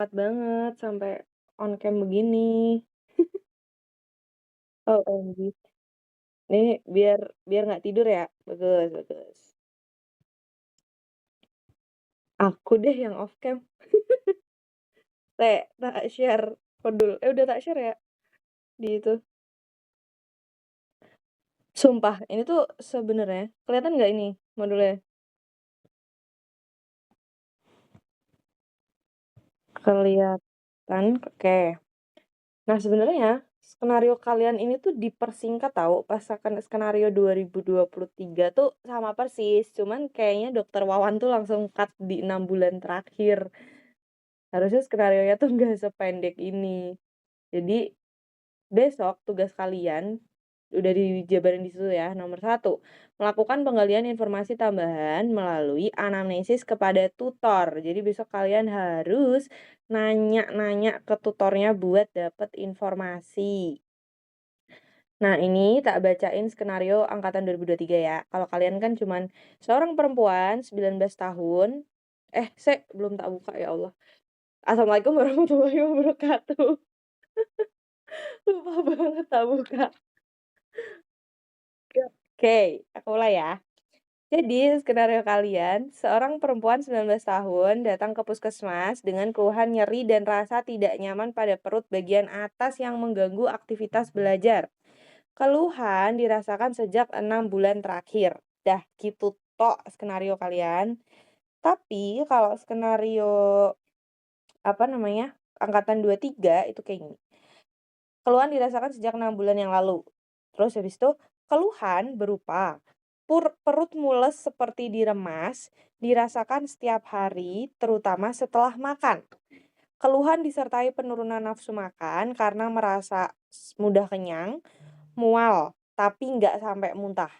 nekat banget sampai on cam begini. OMG. Nih biar biar nggak tidur ya? Bagus bagus. Aku deh yang off cam. Tak share kodul. Udah tak share ya di itu. Sumpah, ini tuh sebenarnya kelihatan nggak ini modulnya? Kelihatan? Oke. Nah, sebenarnya skenario kalian ini tuh dipersingkat tahu, pasakan skenario 2023 tuh sama persis, cuman kayaknya Dokter Wawan tuh langsung cut di 6 bulan terakhir. Harusnya skenarionya tuh nggak sependek ini. Jadi besok tugas kalian udah dijabarin di situ ya. Nomor satu, melakukan penggalian informasi tambahan melalui anamnesis kepada tutor. Jadi besok kalian harus nanya-nanya ke tutornya buat dapet informasi. Nah, ini tak bacain skenario angkatan 2023 ya. Kalau kalian kan cuman seorang perempuan 19 tahun. Belum tak buka ya Allah. Assalamualaikum warahmatullahi wabarakatuh. Lupa banget tak buka. Oke, aku mulai ya. Jadi, skenario kalian, seorang perempuan 19 tahun datang ke puskesmas dengan keluhan nyeri dan rasa tidak nyaman pada perut bagian atas yang mengganggu aktivitas belajar. Keluhan dirasakan sejak 6 bulan terakhir. Dah gitu tok skenario kalian. Tapi kalau skenario apa namanya? Angkatan 23 itu kayak gini. Keluhan dirasakan sejak 6 bulan yang lalu. Terus habis itu keluhan berupa perut mules seperti diremas, dirasakan setiap hari terutama setelah makan. Keluhan disertai penurunan nafsu makan karena merasa mudah kenyang, mual, tapi nggak sampai muntah.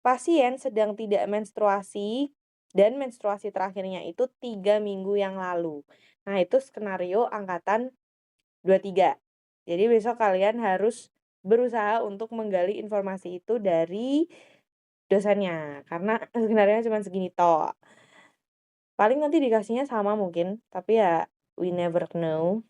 Pasien sedang tidak menstruasi dan menstruasi terakhirnya itu 3 minggu yang lalu. Nah, itu skenario angkatan 23. Jadi besok kalian harus berusaha untuk menggali informasi itu dari dosennya, karena skenario cuma segini toh. Paling nanti dikasihnya sama mungkin, tapi ya we never know.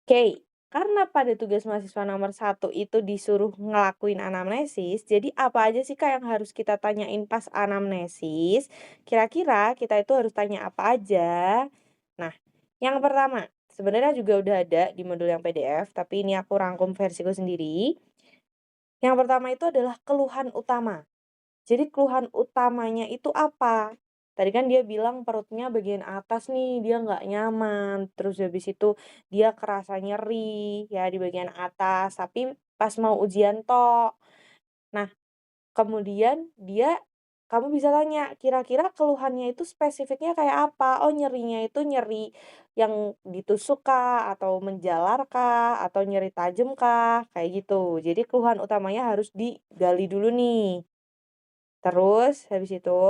Oke, karena pada tugas mahasiswa nomor satu itu disuruh ngelakuin anamnesis, jadi apa aja sih Kak yang harus kita tanyain pas anamnesis? Kira-kira kita itu harus tanya apa aja? Nah, yang pertama, sebenarnya juga udah ada di modul yang PDF, tapi ini aku rangkum versiku sendiri. Yang pertama itu adalah keluhan utama. Jadi keluhan utamanya itu apa? Tadi kan dia bilang perutnya bagian atas nih, dia nggak nyaman. Terus habis itu dia kerasa nyeri ya di bagian atas, tapi pas mau ujian tok. Nah, kemudian kamu bisa tanya, kira-kira keluhannya itu spesifiknya kayak apa? Oh, nyerinya itu nyeri yang ditusuk kah? Atau menjalar kah? Atau nyeri tajam kah? Kayak gitu. Jadi keluhan utamanya harus digali dulu nih. Terus habis itu,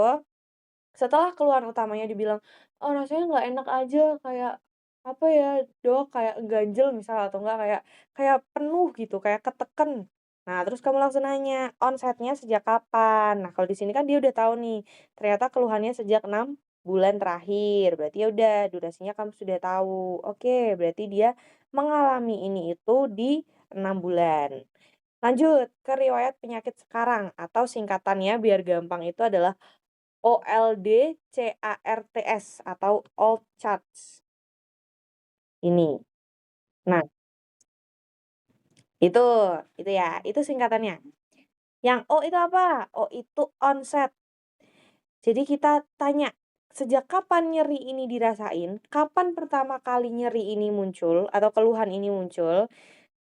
setelah keluhan utamanya dibilang, "Oh rasanya nggak enak aja, kayak, apa ya Dok, kayak ganjel," misal atau enggak kayak kayak penuh gitu, kayak keteken. Nah terus kamu langsung nanya, "Onsetnya sejak kapan?" Nah kalau di sini kan dia udah tahu nih, ternyata keluhannya sejak 6 bulan terakhir, berarti ya udah durasinya kamu sudah tahu. Oke, berarti dia mengalami ini itu di 6 bulan. Lanjut ke riwayat penyakit sekarang atau singkatannya biar gampang itu adalah OLD-CARTS atau old charts ini. Nah, itu itu ya, itu singkatannya. Yang O itu apa? O itu onset. Jadi kita tanya, sejak kapan nyeri ini dirasain? Kapan pertama kali nyeri ini muncul atau keluhan ini muncul?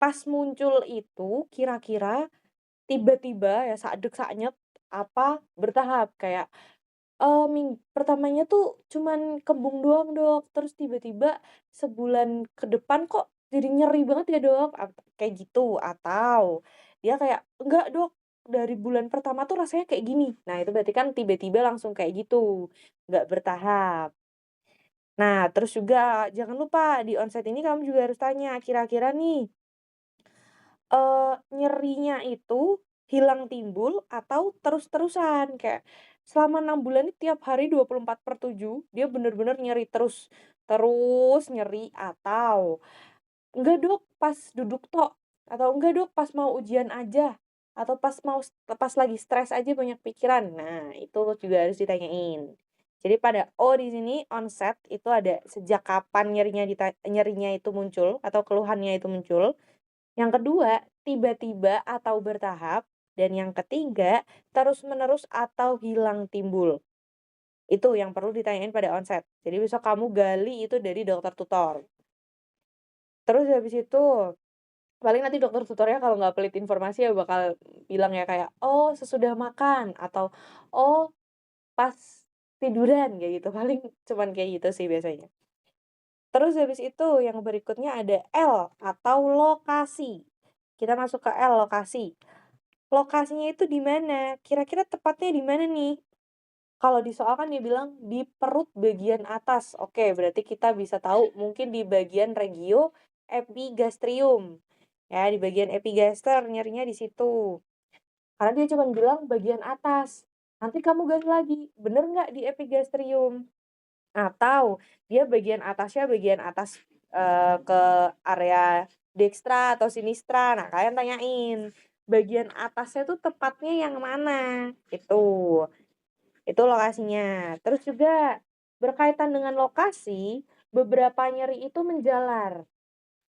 Pas muncul itu kira-kira tiba-tiba ya saedeg saanyet apa bertahap kayak pertamanya tuh cuman kembung doang, Dok, terus tiba-tiba sebulan ke depan kok jadi nyeri banget ya, Dok, kayak gitu. Atau dia kayak, "Enggak, Dok, dari bulan pertama tuh rasanya kayak gini." Nah, itu berarti kan tiba-tiba langsung kayak gitu, nggak bertahap. Nah, terus juga jangan lupa di onset ini kamu juga harus tanya, kira-kira nih, nyerinya itu hilang timbul atau terus-terusan? Kayak selama 6 bulan ini tiap hari 24/7 dia bener-bener nyeri terus. terus nyeri, atau "Enggak Dok, pas duduk tok," atau "Enggak Dok, pas mau ujian aja," atau pas lagi stres aja banyak pikiran. Nah, itu juga harus ditanyain. Jadi pada O di sini onset itu ada sejak kapan nyerinya itu muncul atau keluhannya itu muncul. Yang kedua, tiba-tiba atau bertahap. Dan yang ketiga, terus-menerus atau hilang timbul. Itu yang perlu ditanyain pada onset. Jadi besok kamu gali itu dari dokter tutor. Terus habis itu, paling nanti dokter tutornya kalau nggak pelit informasi ya bakal bilang ya kayak, "Oh sesudah makan," atau, "Oh pas tiduran," kayak gitu. Paling cuman kayak gitu sih biasanya. Terus habis itu yang berikutnya ada L atau lokasi. Kita masuk ke L, lokasi. Lokasinya itu di mana? Kira-kira tepatnya di mana nih? Kalau di soal kan dia bilang di perut bagian atas. Oke, berarti kita bisa tahu mungkin di bagian regio epigastrium. Ya, di bagian epigaster nyerinya di situ. Karena dia cuma bilang bagian atas. Nanti kamu gali lagi, bener nggak di epigastrium? Atau dia bagian atas ke area dextra atau sinistra. Nah, kalian tanyain, bagian atasnya tuh tepatnya yang mana? Itu lokasinya. Terus juga berkaitan dengan lokasi, beberapa nyeri itu menjalar.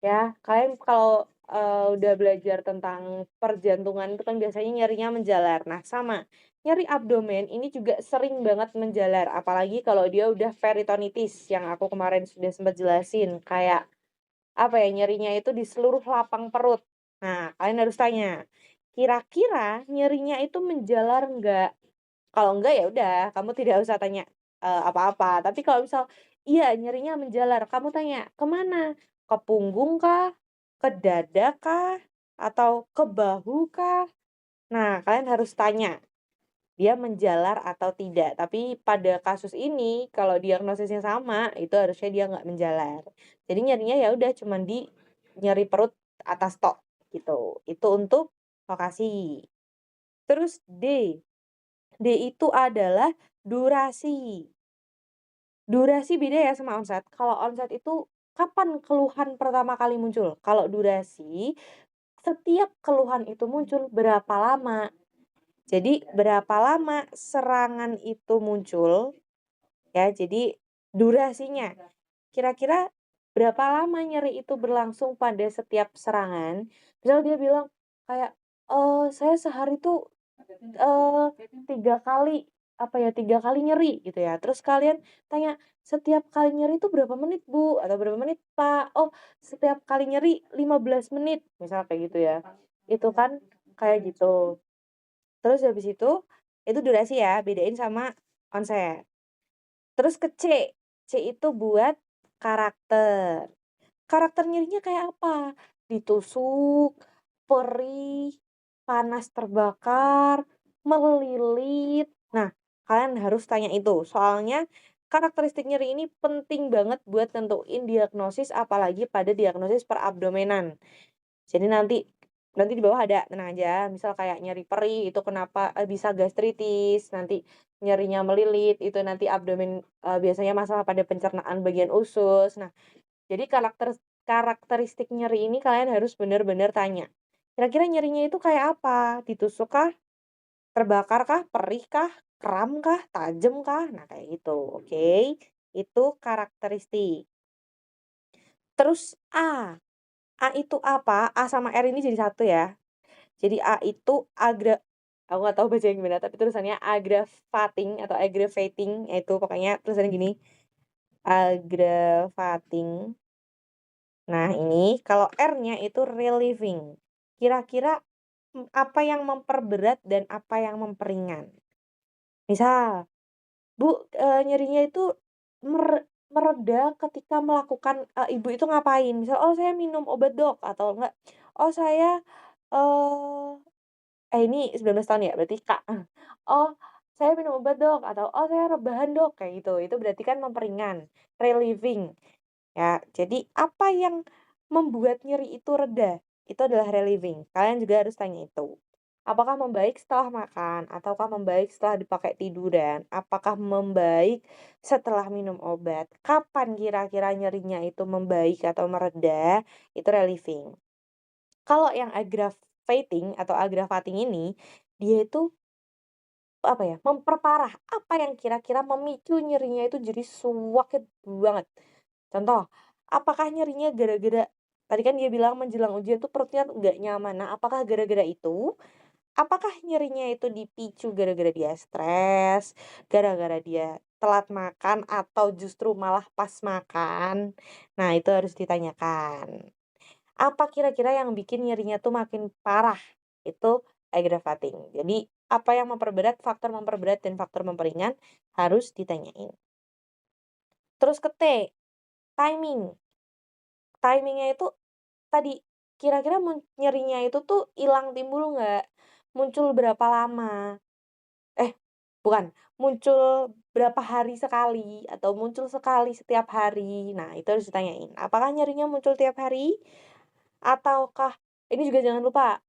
Ya, kalian kalau, udah belajar tentang perjantungan itu kan biasanya nyerinya menjalar. Nah, sama, nyeri abdomen ini juga sering banget menjalar, apalagi kalau dia udah peritonitis yang aku kemarin sudah sempat jelasin, kayak, apa ya, nyerinya itu di seluruh lapang perut. Nah, kalian harus tanya, kira-kira nyerinya itu menjalar nggak? Kalau enggak ya udah, kamu tidak usah tanya, apa-apa. Tapi kalau misal, iya nyerinya menjalar, kamu tanya, "Ke mana? Ke punggung kah? Ke dada kah? Atau ke bahu kah?" Nah, kalian harus tanya, dia menjalar atau tidak. Tapi pada kasus ini, kalau diagnosisnya sama, itu harusnya dia nggak menjalar. Jadi nyerinya ya udah cuman di nyeri perut atas tok, gitu. Itu untuk lokasi. Terus D. D itu adalah durasi. Durasi beda ya sama onset. Kalau onset itu kapan keluhan pertama kali muncul? Kalau durasi, setiap keluhan itu muncul berapa lama. Jadi berapa lama serangan itu muncul, ya, jadi durasinya. Kira-kira berapa lama nyeri itu berlangsung pada setiap serangan. Misal dia bilang kayak, "Saya sehari tuh 3 kali, apa ya, 3 kali nyeri," gitu ya. Terus kalian tanya, "Setiap kali nyeri itu berapa menit, Bu?" Atau "Berapa menit, Pak?" "Oh, setiap kali nyeri 15 menit," misal kayak gitu ya. Itu kan kayak gitu. Terus habis itu durasi ya, bedain sama onset. Terus ke C. C itu buat karakter. Karakter nyerinya kayak apa? Ditusuk, perih, panas terbakar, melilit. Nah, kalian harus tanya itu. Soalnya karakteristik nyeri ini penting banget buat nentuin diagnosis apalagi pada diagnosis perabdomenan. Jadi nanti di bawah ada, tenang aja, misal kayak nyeri perih itu kenapa bisa gastritis, nanti nyerinya melilit itu nanti abdomen, biasanya masalah pada pencernaan bagian usus. Nah, jadi karakteristik nyeri ini kalian harus benar-benar tanya, kira-kira nyerinya itu kayak apa? Ditusuk kah? Terbakar kah? Perih kah? Kram kah? Tajem kah? Nah, kayak gitu, oke? Itu karakteristik. Terus A. A itu apa? A sama R ini jadi satu ya. Jadi A itu aku nggak tahu bacanya gimana, tapi tulisannya aggravating, yaitu pokoknya tulisannya gini, aggravating. Nah, ini kalau R-nya itu relieving. Kira-kira, apa yang memperberat dan apa yang memperingan. Misal, "Bu, nyerinya itu mereda ketika melakukan" ibu itu ngapain? Misal, "Oh, saya minum obat, Dok," atau enggak, "Oh, saya, eee" ini 19 tahun ya? Berarti Kak, "Oh, saya minum obat, Dok," atau, "Oh, saya rebahan, Dok," kayak gitu. Itu berarti kan memperingan, relieving. Ya, jadi apa yang membuat nyeri itu reda? Itu adalah relieving. Kalian juga harus tanya itu. Apakah membaik setelah makan? Ataukah membaik setelah dipakai tiduran? Apakah membaik setelah minum obat? Kapan kira-kira nyerinya itu membaik atau mereda? Itu relieving. Kalau yang aggravating ini, dia itu, apa ya, memperparah. Apa yang kira-kira memicu nyerinya itu jadi sakit banget. Contoh, apakah nyerinya gara-gara tadi kan dia bilang menjelang ujian tuh perutnya nggak nyaman. Nah, apakah gara-gara itu? Apakah nyerinya itu dipicu gara-gara dia stres, gara-gara dia telat makan, atau justru malah pas makan? Nah, itu harus ditanyakan. Apa kira-kira yang bikin nyerinya tuh makin parah? Itu aggravating. Jadi, apa yang faktor memperberat dan faktor memperingan harus ditanyain. Terus ke T, timing. Timingnya itu tadi, kira-kira nyerinya itu tuh hilang timbul nggak? Muncul berapa lama? Eh, bukan, muncul berapa hari sekali atau muncul sekali setiap hari. Nah, itu harus ditanyain. Apakah nyerinya muncul tiap hari? Ataukah ini juga jangan lupa,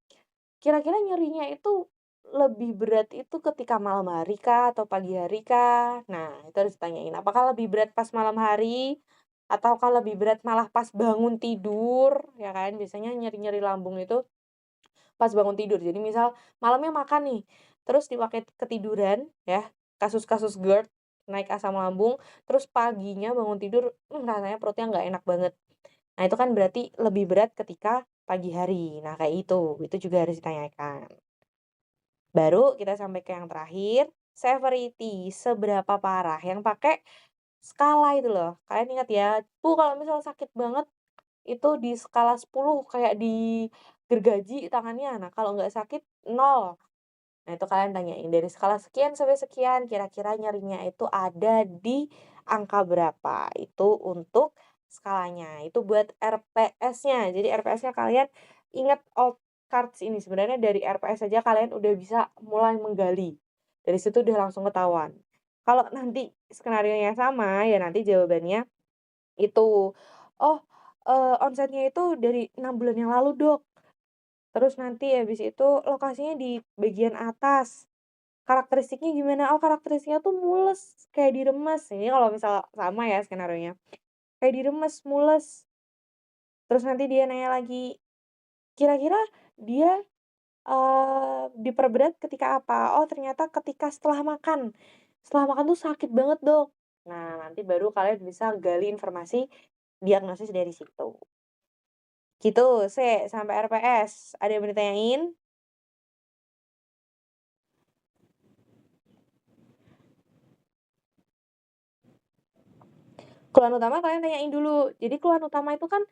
kira-kira nyerinya itu lebih berat itu ketika malam hari kah atau pagi hari kah? Nah, itu harus ditanyain. Apakah lebih berat pas malam hari? Ataukah lebih berat malah pas bangun tidur? Ya kan, biasanya nyeri-nyeri lambung itu pas bangun tidur. Jadi misal malamnya makan nih, terus dipakai ketiduran ya, kasus-kasus GERD, naik asam lambung, terus paginya bangun tidur, rasanya perutnya nggak enak banget. Nah, itu kan berarti lebih berat ketika pagi hari. Nah, kayak itu juga harus ditanyakan. Baru kita sampai ke yang terakhir, severity, seberapa parah. Yang pakai skala itu loh. Kalian ingat ya, Bu kalau misal sakit banget itu di skala 10 kayak digergaji tangannya. Nah, kalau nggak sakit 0. Nah, itu kalian tanyain dari skala sekian sampai sekian, kira-kira nyerinya itu ada di angka berapa. Itu untuk skalanya. Itu buat RPS-nya. Jadi RPS-nya kalian ingat old cards ini. Sebenarnya dari RPS saja kalian udah bisa mulai menggali. Dari situ udah langsung ketahuan. Kalau nanti skenarionya sama, ya nanti jawabannya itu, "Oh, onsetnya itu dari 6 bulan yang lalu, Dok." Terus nanti habis itu lokasinya di bagian atas. Karakteristiknya gimana? Oh, karakteristiknya tuh mules, kayak diremes. Ini kalau misal sama ya skenarionya. Kayak diremes, mules. Terus nanti dia nanya lagi, kira-kira dia, diperberat ketika apa? Oh, ternyata ketika setelah makan. Setelah makan tuh sakit banget, Dok. Nah, nanti baru kalian bisa gali informasi diagnosis dari situ. Gitu, sampai RPS. Ada yang mau ditanyain? Keluhan utama kalian tanyain dulu. Jadi keluhan utama itu kan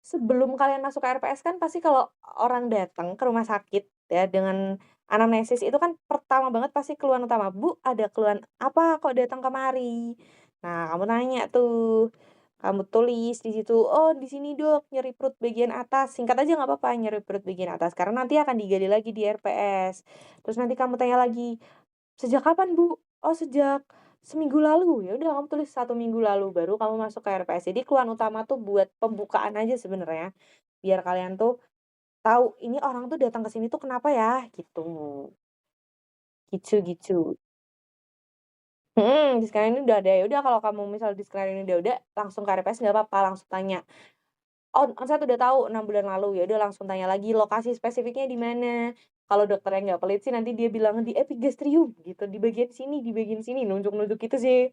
sebelum kalian masuk ke RPS kan pasti kalau orang datang ke rumah sakit ya dengan anamnesis itu kan pertama banget pasti keluhan utama, "Bu, ada keluhan apa kok datang kemari?" Nah, kamu nanya tuh, kamu tulis di situ, "Oh, di sini, Dok, nyeri perut bagian atas." Singkat aja nggak apa-apa, nyeri perut bagian atas, karena nanti akan digali lagi di RPS. Terus nanti kamu tanya lagi, "Sejak kapan, Bu?" "Oh, sejak seminggu lalu." Ya udah kamu tulis 1 minggu lalu, baru kamu masuk ke RPS. Jadi keluhan utama tuh buat pembukaan aja sebenarnya, biar kalian tuh tahu, ini orang tuh datang ke sini tuh kenapa ya, gitu. Gitu-gitu. Di sekarang ini udah ada. Ya udah kalau kamu misal di sekarang ini udah ada, langsung ke RPS nggak apa-apa, langsung tanya. Onset udah tahu 6 bulan lalu, ya udah langsung tanya lagi lokasi spesifiknya di mana. Kalau dokternya nggak pelit sih nanti dia bilang di epigastrium gitu, di bagian sini, nunjuk-nunjuk gitu sih.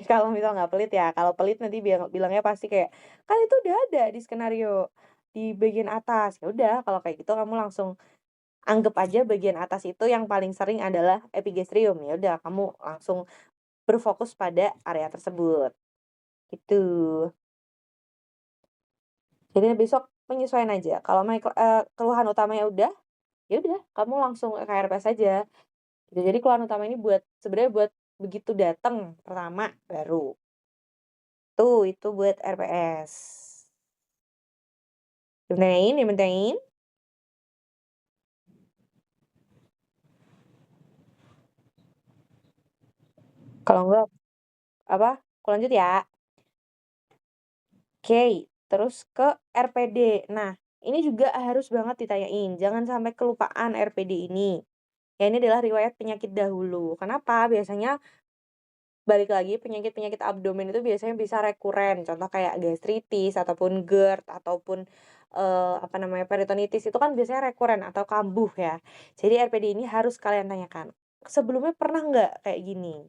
Kalau misal nggak pelit ya, kalau pelit nanti bilangnya pasti kayak, "Kan itu udah ada di skenario, di bagian atas." Ya udah kalau kayak gitu kamu langsung anggap aja bagian atas itu yang paling sering adalah epigastrium, ya udah kamu langsung berfokus pada area tersebut, gitu. Jadi besok penyesuaian aja, kalau keluhan utamanya udah, ya udah kamu langsung ke KRPS aja, gitu. Jadi keluhan utama ini sebenarnya buat begitu datang pertama baru. Tuh, itu buat RPS. Dimintain? Kalau enggak apa, aku lanjut ya. Oke, terus ke RPD. Nah, ini juga harus banget ditanyain, jangan sampai kelupaan RPD ini. Ya ini adalah riwayat penyakit dahulu. Kenapa? Biasanya balik lagi penyakit-penyakit abdomen itu biasanya bisa rekuren, contoh kayak gastritis ataupun GERD ataupun, apa namanya, peritonitis itu kan biasanya rekuren atau kambuh ya. Jadi RPD ini harus kalian tanyakan, "Sebelumnya pernah nggak kayak gini?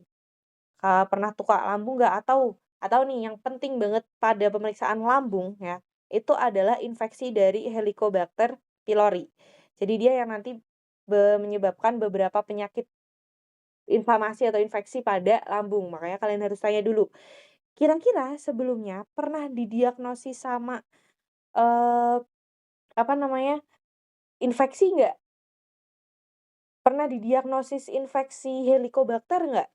Pernah tukar lambung nggak?" Atau nih yang penting banget pada pemeriksaan lambung ya, itu adalah infeksi dari Helicobacter pylori. Jadi dia yang nanti menyebabkan beberapa penyakit inflamasi atau infeksi pada lambung, makanya kalian harus tanya dulu, kira-kira sebelumnya pernah didiagnosis sama, eee, apa namanya, infeksi nggak? Pernah didiagnosis infeksi Helicobacter nggak?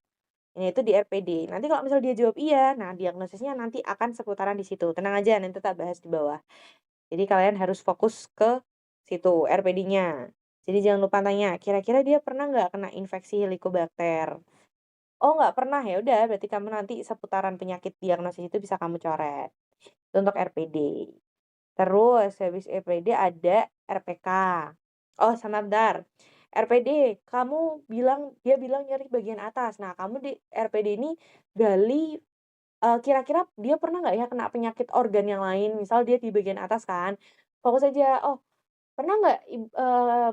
Nah itu di RPD. Nanti kalau misal dia jawab iya, nah diagnosisnya nanti akan seputaran di situ. Tenang aja nanti tak bahas di bawah. Jadi kalian harus fokus ke situ, RPD-nya. Jadi jangan lupa tanya, kira-kira dia pernah nggak kena infeksi Helicobacter? Oh nggak pernah, ya udah berarti kamu nanti seputaran penyakit diagnosis itu bisa kamu coret. Itu untuk RPD. Terus habis RPD ada RPK. Oh sama bentar, RPD kamu bilang dia bilang nyeri bagian atas. Nah kamu di RPD ini gali, kira-kira dia pernah nggak ya kena penyakit organ yang lain, misal dia di bagian atas kan, fokus aja, oh pernah nggak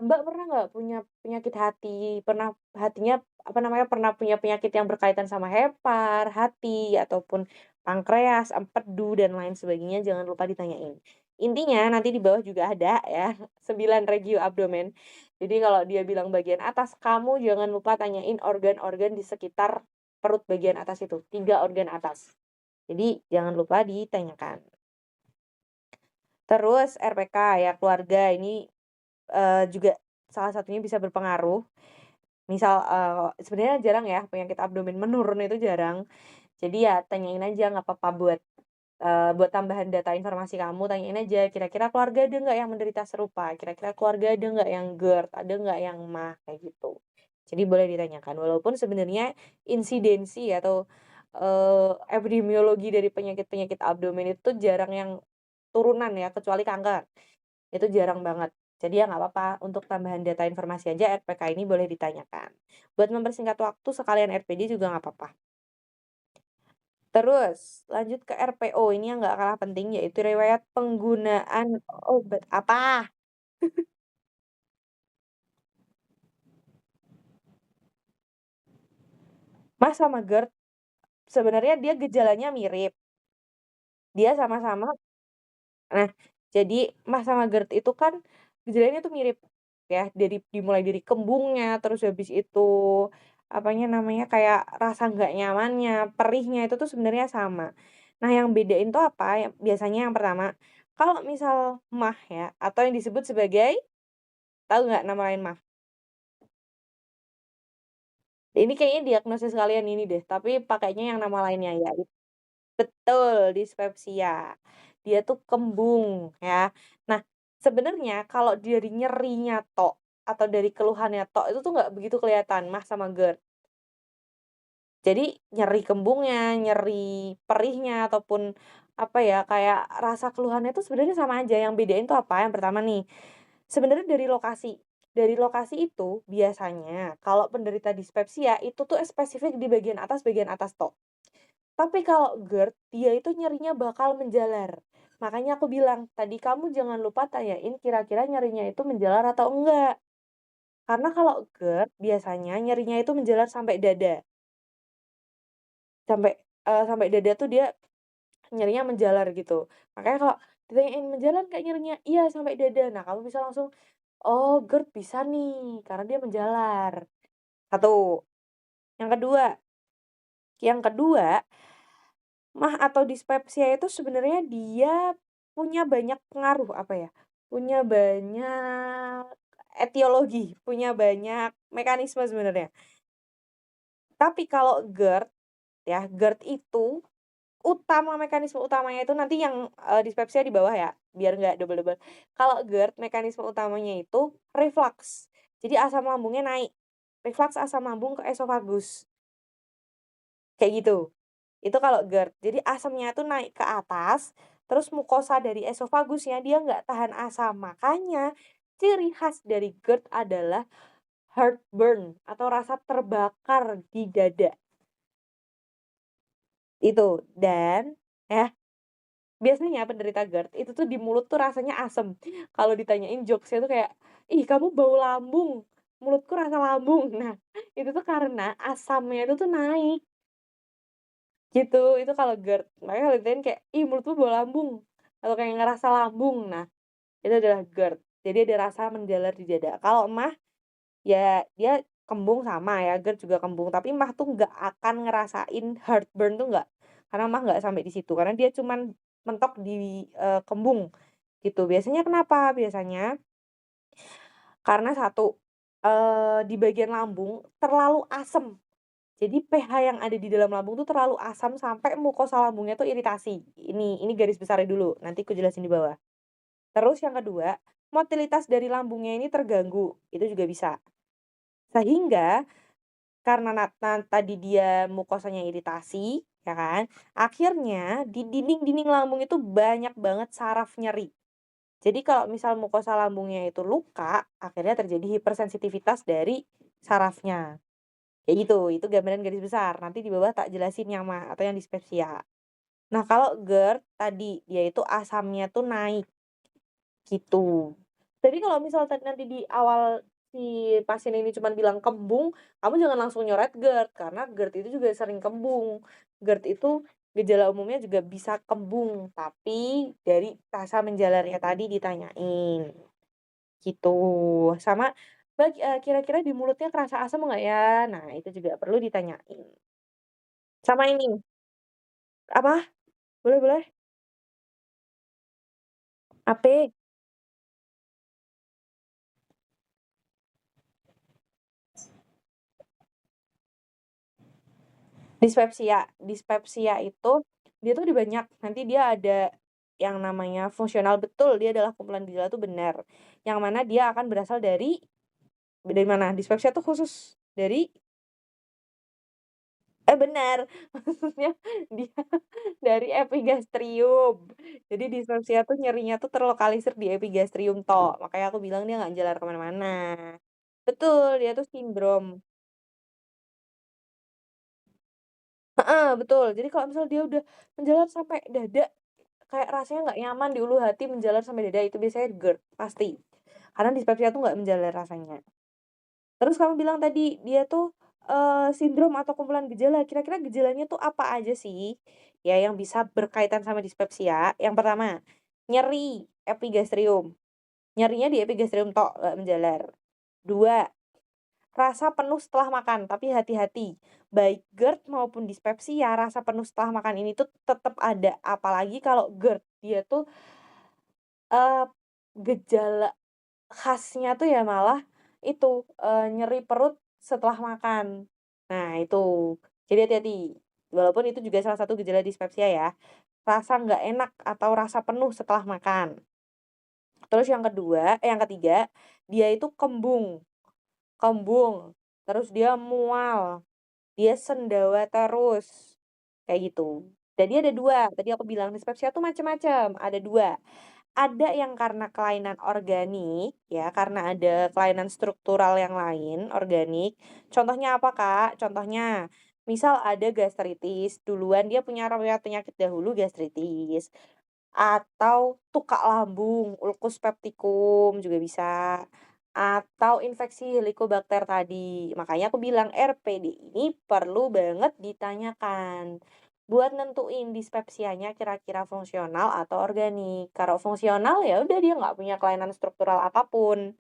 Mbak pernah nggak punya penyakit hati? Pernah hatinya, apa namanya, pernah punya penyakit yang berkaitan sama hepar, hati, ataupun pankreas, empedu, dan lain sebagainya, jangan lupa ditanyain. Intinya nanti di bawah juga ada ya, 9 regio abdomen. Jadi kalau dia bilang bagian atas, kamu jangan lupa tanyain organ-organ di sekitar perut bagian atas itu, 3 organ atas. Jadi jangan lupa ditanyakan. Terus RPK ya keluarga ini juga salah satunya bisa berpengaruh. Misal, sebenarnya jarang ya penyakit abdomen menurun itu jarang. Jadi ya tanyain aja nggak apa-apa buat tambahan data informasi kamu, tanyain aja kira-kira keluarga ada nggak yang menderita serupa, kira-kira keluarga ada nggak yang GERD, ada nggak yang MAH, kayak gitu. Jadi boleh ditanyakan, walaupun sebenarnya insidensi atau, epidemiologi dari penyakit-penyakit abdomen itu jarang yang turunan ya, kecuali kanker. Itu jarang banget. Jadi ya nggak apa-apa, untuk tambahan data informasi aja RPK ini boleh ditanyakan. Buat mempersingkat waktu sekalian RPD juga nggak apa-apa. Terus lanjut ke RPO, ini yang nggak kalah penting yaitu riwayat penggunaan obat. Apa? MAH sama GERD sebenarnya dia gejalanya mirip. Dia sama-sama Nah, jadi MAH sama GERD itu kan gejalanya tuh mirip ya, dimulai dari kembungnya, terus habis itu, apanya namanya, kayak rasa nggak nyamannya, perihnya itu tuh sebenarnya sama. Nah, yang bedain tuh apa, yang biasanya yang pertama, kalau misal MAH ya, atau yang disebut sebagai tahu nggak nama lain MAH? Ini kayaknya diagnosis kalian ini deh, tapi pakainya yang nama lainnya ya. Betul, dispepsia. Dia tuh kembung ya. Nah, sebenarnya kalau dari nyerinya tok, atau dari keluhannya tok, itu tuh nggak begitu kelihatan MAH sama GERD. Jadi nyeri kembungnya, nyeri perihnya, ataupun apa ya, kayak rasa keluhannya tuh sebenarnya sama aja, yang bedain tuh apa, yang pertama nih, sebenarnya dari lokasi. Dari lokasi itu biasanya kalau penderita dispepsia itu tuh spesifik di bagian atas tok. Tapi kalau GERD, dia itu nyerinya bakal menjalar. Makanya aku bilang, tadi kamu jangan lupa tanyain kira-kira nyerinya itu menjalar atau enggak. Karena kalau GERD, biasanya nyerinya itu menjalar sampai dada. Sampai dada tuh dia nyerinya menjalar gitu. Makanya kalau ditanyain, "Menjalar nggak nyerinya?" "Iya, sampai dada." Nah, kamu bisa langsung, "Oh, GERD bisa nih, karena dia menjalar." Satu. Yang kedua, MAH atau dispepsia itu sebenarnya dia punya banyak pengaruh, apa ya, punya banyak punya banyak mekanisme sebenarnya. Tapi kalau GERD ya, GERD itu mekanisme utamanya itu nanti yang, dispepsia di bawah ya, biar nggak double-double. Kalau GERD mekanisme utamanya itu reflux. Jadi asam lambungnya naik, reflux asam lambung ke esofagus, kayak gitu. Itu kalau GERD. Jadi asamnya tuh naik ke atas, terus mukosa dari esofagusnya dia nggak tahan asam. Makanya ciri khas dari GERD adalah heartburn atau rasa terbakar di dada, itu. Dan ya, biasanya penderita GERD itu tuh di mulut tuh rasanya asem. Kalau ditanyain jokes-nya tuh kayak, "Ih, kamu bau lambung, mulutku rasa lambung." Nah, itu tuh karena asamnya itu tuh naik, gitu. Itu kalau GERD. Makanya kalau ditanyain kayak, "Ih, mulutmu bau lambung," atau kayak ngerasa lambung. Nah, itu adalah GERD. Jadi ada rasa menjalar di dada. Kalau emah, ya dia kembung sama ya, GERD juga kembung, tapi emah tuh nggak akan ngerasain heartburn tuh nggak. Karena emah nggak sampai di situ, karena dia cuman mentok di, kembung. Gitu. Biasanya kenapa? Biasanya karena satu, di bagian lambung terlalu asem. Jadi pH yang ada di dalam lambung tuh terlalu asam sampai mukosa lambungnya tuh iritasi. Ini garis besarnya dulu, nanti aku jelasin di bawah. Terus yang kedua, motilitas dari lambungnya ini terganggu, itu juga bisa. Sehingga karena tadi dia mukosanya iritasi, ya kan, akhirnya di dinding-dinding lambung itu banyak banget saraf nyeri. Jadi kalau misal mukosa lambungnya itu luka, akhirnya terjadi hipersensitivitas dari sarafnya. Kayak gitu, itu gambaran garis besar. Nanti di bawah tak jelasin yang atau yang dispepsia. Nah, kalau GERD tadi, dia itu asamnya tuh naik, gitu. Jadi kalau misal tadi nanti di awal si pasien ini cuman bilang kembung, kamu jangan langsung nyoret GERD, karena GERD itu juga sering kembung. GERD itu gejala umumnya juga bisa kembung, tapi dari rasa menjalarnya tadi ditanyain, gitu. Sama kira-kira di mulutnya kerasa asam nggak ya? Nah, itu juga perlu ditanyain. Sama ini, apa? Boleh boleh. Ape? Dispepsia. Dispepsia itu, dia tuh ada banyak, nanti dia ada yang namanya fungsional, betul, dia adalah kumpulan gejala tuh benar. Yang mana dia akan berasal dari mana? Dispepsia tuh khusus dari benar, maksudnya dia dari epigastrium. Jadi dispepsia tuh nyerinya tuh terlokalisir di epigastrium tok, makanya aku bilang dia nggak jalar ke mana-mana. Betul, dia tuh sindrom. Heeh, betul. Jadi kalau misal dia udah menjalar sampai dada, kayak rasanya nggak nyaman di ulu hati menjalar sampai dada, itu biasanya GERD, pasti. Karena dispepsia tuh nggak menjalar rasanya. Terus kamu bilang tadi dia tuh, sindrom atau kumpulan gejala, kira-kira gejalanya tuh apa aja sih, ya yang bisa berkaitan sama dispepsia? Yang pertama, nyeri epigastrium, nyerinya di epigastrium tok, nggak menjalar. 2, rasa penuh setelah makan, tapi hati-hati, baik GERD maupun dispepsia, rasa penuh setelah makan ini tuh tetap ada, apalagi kalau GERD, dia tuh, eee, gejala khasnya tuh ya malah itu, nyeri perut setelah makan. Nah itu, jadi hati-hati, walaupun itu juga salah satu gejala dispepsia ya, rasa nggak enak atau rasa penuh setelah makan. Terus yang ketiga, dia itu kembung, kembung, terus dia mual. Dia sendawa terus, kayak gitu. Jadi ada 2, tadi aku bilang dispepsia tuh macam-macam, ada 2. Ada yang karena kelainan organik, ya, karena ada kelainan struktural yang lain, organik. Contohnya apa, Kak? Contohnya, misal ada gastritis, duluan dia punya riwayat penyakit dahulu gastritis, atau tukak lambung, ulkus peptikum juga bisa, atau infeksi Helicobacter tadi. Makanya aku bilang RPD ini perlu banget ditanyakan, buat nentuin dispepsianya kira-kira fungsional atau organik. Kalau fungsional, ya udah dia nggak punya kelainan struktural apapun,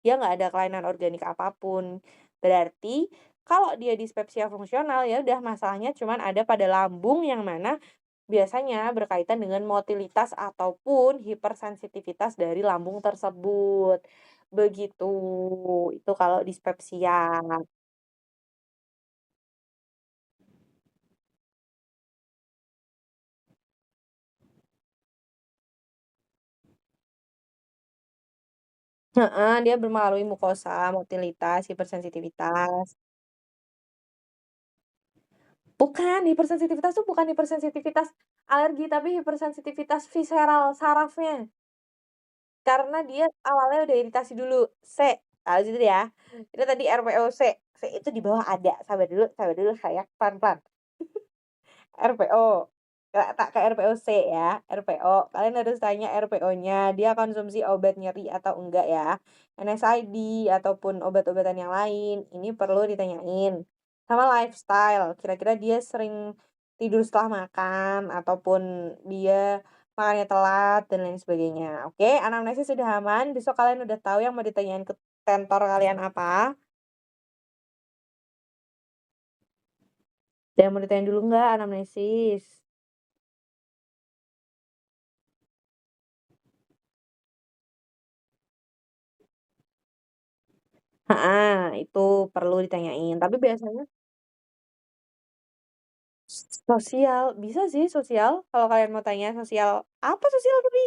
dia nggak ada kelainan organik apapun. Berarti kalau dia dispepsia fungsional, ya udah masalahnya cuman ada pada lambung yang mana biasanya berkaitan dengan motilitas ataupun hipersensitivitas dari lambung tersebut, begitu. Itu kalau dispepsia. Heeh, dia melalui mukosa, motilitas, hipersensitivitas. Bukan, hipersensitivitas tuh bukan hipersensitivitas alergi, tapi hipersensitivitas visceral sarafnya. Karena dia awalnya udah iritasi dulu, C, habis itu ya, itu tadi RPO-C, C itu di bawah ada, sabar dulu sayang, pelan-pelan. RPO, tak ke RPO-C ya, RPO, kalian harus tanya RPO-nya, dia konsumsi obat nyeri atau enggak ya, NSAID ataupun obat-obatan yang lain, ini perlu ditanyain. Sama lifestyle, kira-kira dia sering tidur setelah makan ataupun dia makannya telat dan lain sebagainya. Oke, anamnesis sudah aman, besok kalian udah tahu yang mau ditanyain ke tentor kalian apa. Ada yang mau ditanyain dulu nggak anamnesis? Heeh, itu perlu ditanyain, tapi biasanya sosial, bisa sih sosial, kalau kalian mau tanya sosial, apa sosial tapi?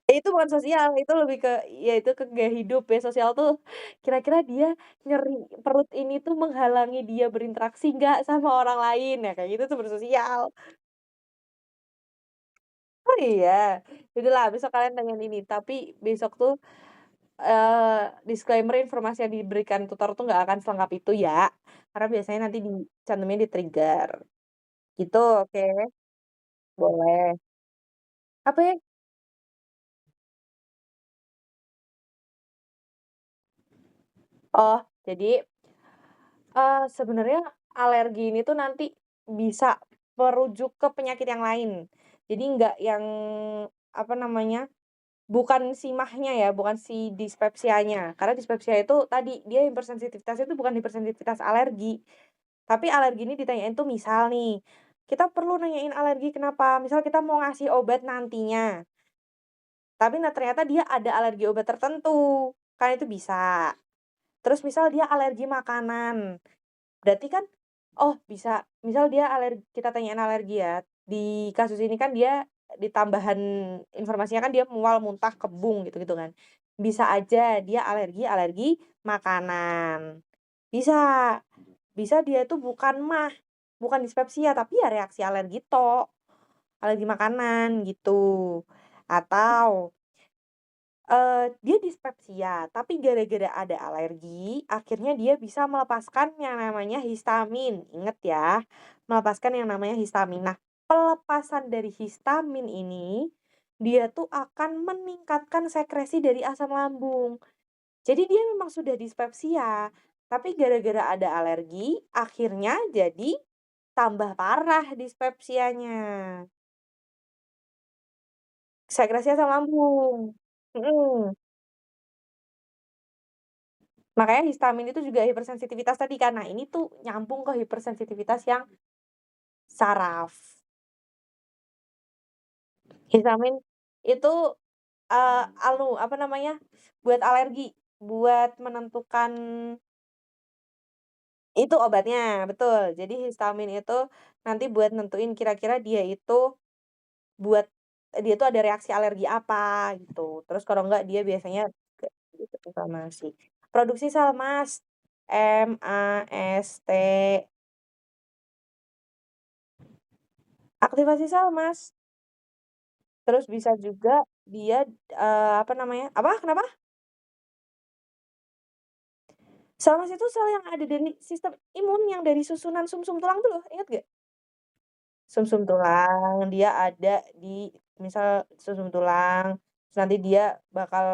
Itu bukan sosial, itu lebih ke ya itu ke gaya hidup ya, sosial tuh kira-kira dia nyeri perut ini tuh menghalangi dia berinteraksi nggak sama orang lain, ya kayak gitu tuh bersosial. Oh iya? Ya udahlah besok kalian tanyain ini, tapi besok tuh, disclaimer informasi yang diberikan tutor tuh nggak akan selengkap itu ya, karena biasanya nanti cantumnya di-trigger. Gitu, oke? Boleh. Apa ya? Oh, jadi, sebenarnya alergi ini tuh nanti bisa merujuk ke penyakit yang lain. Jadi nggak yang, apa namanya, bukan si MAH-nya ya, bukan si dispepsianya. Karena dispepsia itu tadi, dia hipersensitivitasnya itu bukan hipersensitivitas alergi. Tapi alergi ini ditanyain tuh misal nih, kita perlu nanyain alergi kenapa, misal kita mau ngasih obat nantinya, tapi ternyata dia ada alergi obat tertentu, kan itu bisa. Terus misal dia alergi makanan, berarti kan, oh bisa misal dia kita tanyain alergi ya, di kasus ini kan dia di tambahan informasinya kan dia mual, muntah, kebung gitu-gitu kan. Bisa aja dia alergi makanan. Bisa. Bisa dia itu bukan MAH, bukan dispepsia, tapi ya reaksi alergi tok, alergi makanan gitu. Atau dia dispepsia, tapi gara-gara ada alergi, akhirnya dia bisa melepaskan yang namanya histamin. Ingat ya, melepaskan yang namanya histamin. Nah, pelepasan dari histamin ini, dia tuh akan meningkatkan sekresi dari asam lambung. Jadi dia memang sudah dispepsia, tapi gara-gara ada alergi, akhirnya jadi tambah parah dispepsianya. Sekresi asam lambung. Mhm. Makanya histamin itu juga hipersensitivitas tadi kan. Nah, ini tuh nyambung ke hipersensitivitas yang saraf. Histamin itu, apa namanya, buat alergi, buat menentukan itu obatnya, betul. Jadi histamin itu nanti buat nentuin kira-kira buat dia tuh ada reaksi alergi apa gitu. Terus kalau enggak dia biasanya ke itu inflamasi. Produksi sel MAST, MAST, aktivasi sel MAST. Terus bisa juga dia, apa namanya apa, kenapa? Sel MAST itu sel yang ada dari sistem imun yang dari susunan sumsum tulang tuh loh, inget nggak? Sumsum tulang, dia ada di misal sumsum tulang, terus nanti dia bakal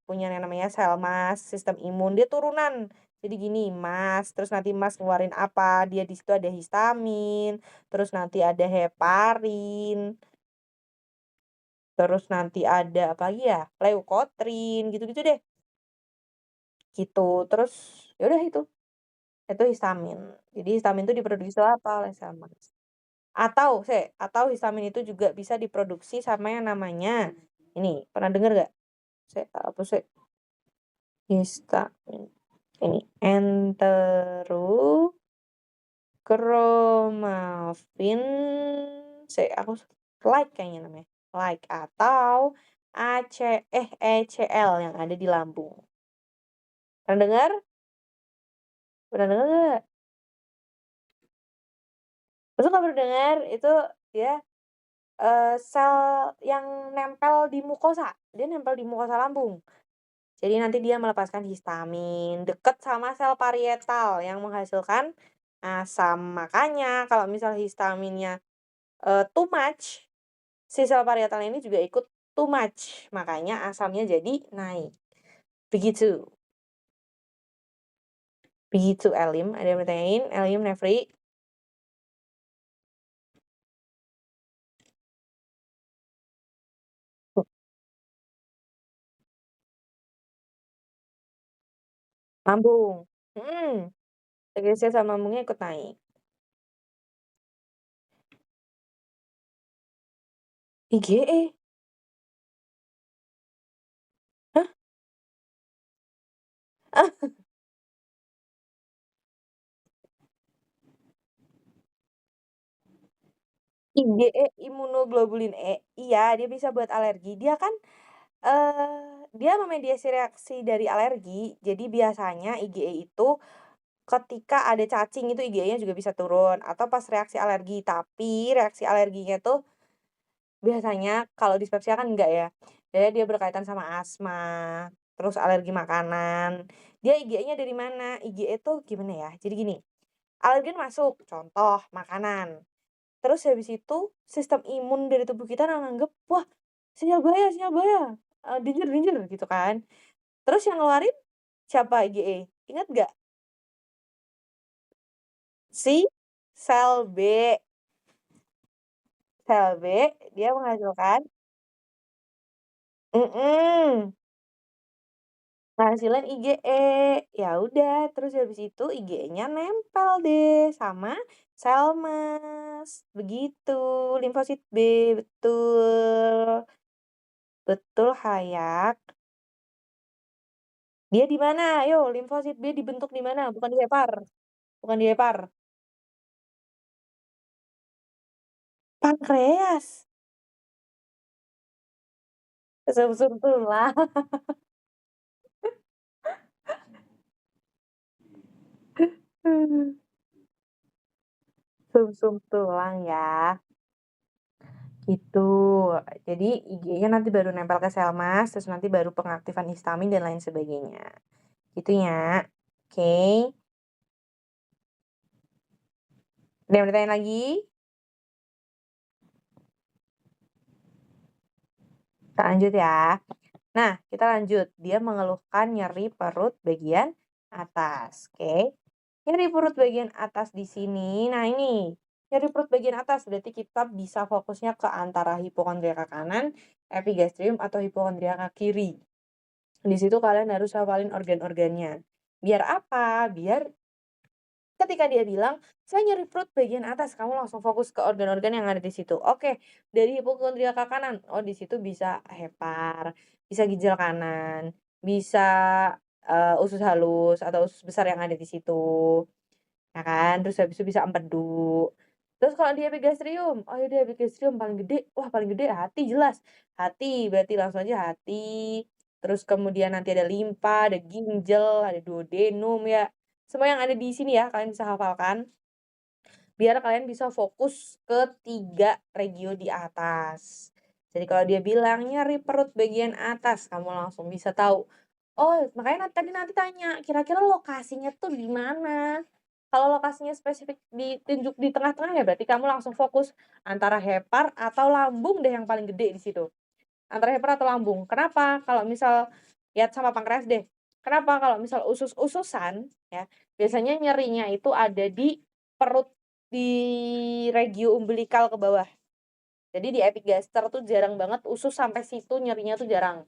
punya yang namanya sel MAST, sistem imun, dia turunan. Jadi gini, MAST, terus nanti MAST ngeluarin apa, dia di situ ada histamin, terus nanti ada heparin, terus nanti ada apa lagi ya, leukotrin, gitu-gitu deh, gitu. Terus ya udah itu histamin. Jadi histamin itu diproduksi oleh apa? Oleh sel MAST. Atau histamin itu juga bisa diproduksi sama yang namanya ini, pernah denger nggak? Apa sih? Histamin. Ini enterochromafin aku like kayaknya namanya, like atau ECL yang ada di lambung. Pernah dengar? Pernah denger nggak? Masa nggak pernah dengar? Itu dia, sel yang nempel di mukosa, dia nempel di mukosa lambung. Jadi nanti dia melepaskan histamin, deket sama sel parietal yang menghasilkan asam. Makanya kalau misal histaminnya, too much, si sel parietal ini juga ikut too much, makanya asamnya jadi naik. Begitu. Begitu Elim, ada yang bertanyain? Elim, Nefri? Lambung. Mhm, triglycerida asam lambungnya ikut naik. IgE? Hah? Ah, IgE, imunoglobulin E? Iya, dia bisa buat alergi. Dia kan, dia memediasi reaksi dari alergi. Jadi biasanya IgE itu ketika ada cacing itu IgE-nya juga bisa turun atau pas reaksi alergi. Tapi reaksi alerginya tuh biasanya kalau dispepsia kan enggak ya. Jadi dia berkaitan sama asma, terus alergi makanan. Dia IgE-nya dari mana? IgE tuh gimana ya? Jadi gini, alergen masuk, contoh makanan. Terus habis itu sistem imun dari tubuh kita nganggep, "Wah, sinyal bahaya, danger danger," gitu kan. Terus yang ngeluarin siapa IgE? Ingat nggak? Si sel B. Sel B dia menghasilkan mhm, menghasilkan IgE. Ya udah, terus habis itu IgE-nya nempel deh sama sel MAS, begitu, limfosit B, betul. Betul, Hayak. Dia di mana? Ayo, limfosit B dibentuk di mana? Bukan di hepar, bukan di hepar. Pankreas, sumsum tulang. Sumsum tulang ya, gitu. Jadi IgE-nya nanti baru nempel ke sel MAS, terus nanti baru pengaktifan histamin dan lain sebagainya. Gitu ya. Oke, ada yang mau ditanyain lagi? Kita lanjut ya. Nah, kita lanjut. Dia mengeluhkan nyeri perut bagian atas. Oke. Nyeri perut bagian atas di sini. Nah, ini. Nyeri perut bagian atas berarti kita bisa fokusnya ke antara hipokondriaka kanan, epigastrium atau hipokondriaka kiri. Di situ kalian harus hafalin organ-organnya. Biar apa? Biar ketika dia bilang, "Saya nyeri perut bagian atas," kamu langsung fokus ke organ-organ yang ada di situ. Oke, dari hipokondria ke kanan, oh di situ bisa hepar, bisa ginjal kanan, bisa, usus halus atau usus besar yang ada di situ, ya kan. Terus habis itu bisa empedu. Terus kalau di epigastrium, oh ya udah epigastrium paling gede, wah paling gede hati jelas, hati berarti langsung aja hati. Terus kemudian nanti ada limpa, ada ginjal, ada duodenum ya. Semua yang ada di sini ya kalian bisa hafalkan, biar kalian bisa fokus ke 3 regio di atas. Jadi kalau dia bilang nyeri perut bagian atas, kamu langsung bisa tahu, oh makanya tadi nanti tanya, kira-kira lokasinya tuh di mana? Kalau lokasinya spesifik ditunjuk di tengah-tengah ya berarti kamu langsung fokus antara hepar atau lambung deh yang paling gede di situ. Antara hepar atau lambung. Kenapa? Kalau misal lihat sama pankreas deh. Kenapa? Kalau misal usus-ususan ya, biasanya nyerinya itu ada di perut, di regio umbilikal ke bawah. Jadi di epigaster tuh jarang banget usus sampai situ nyerinya tuh jarang.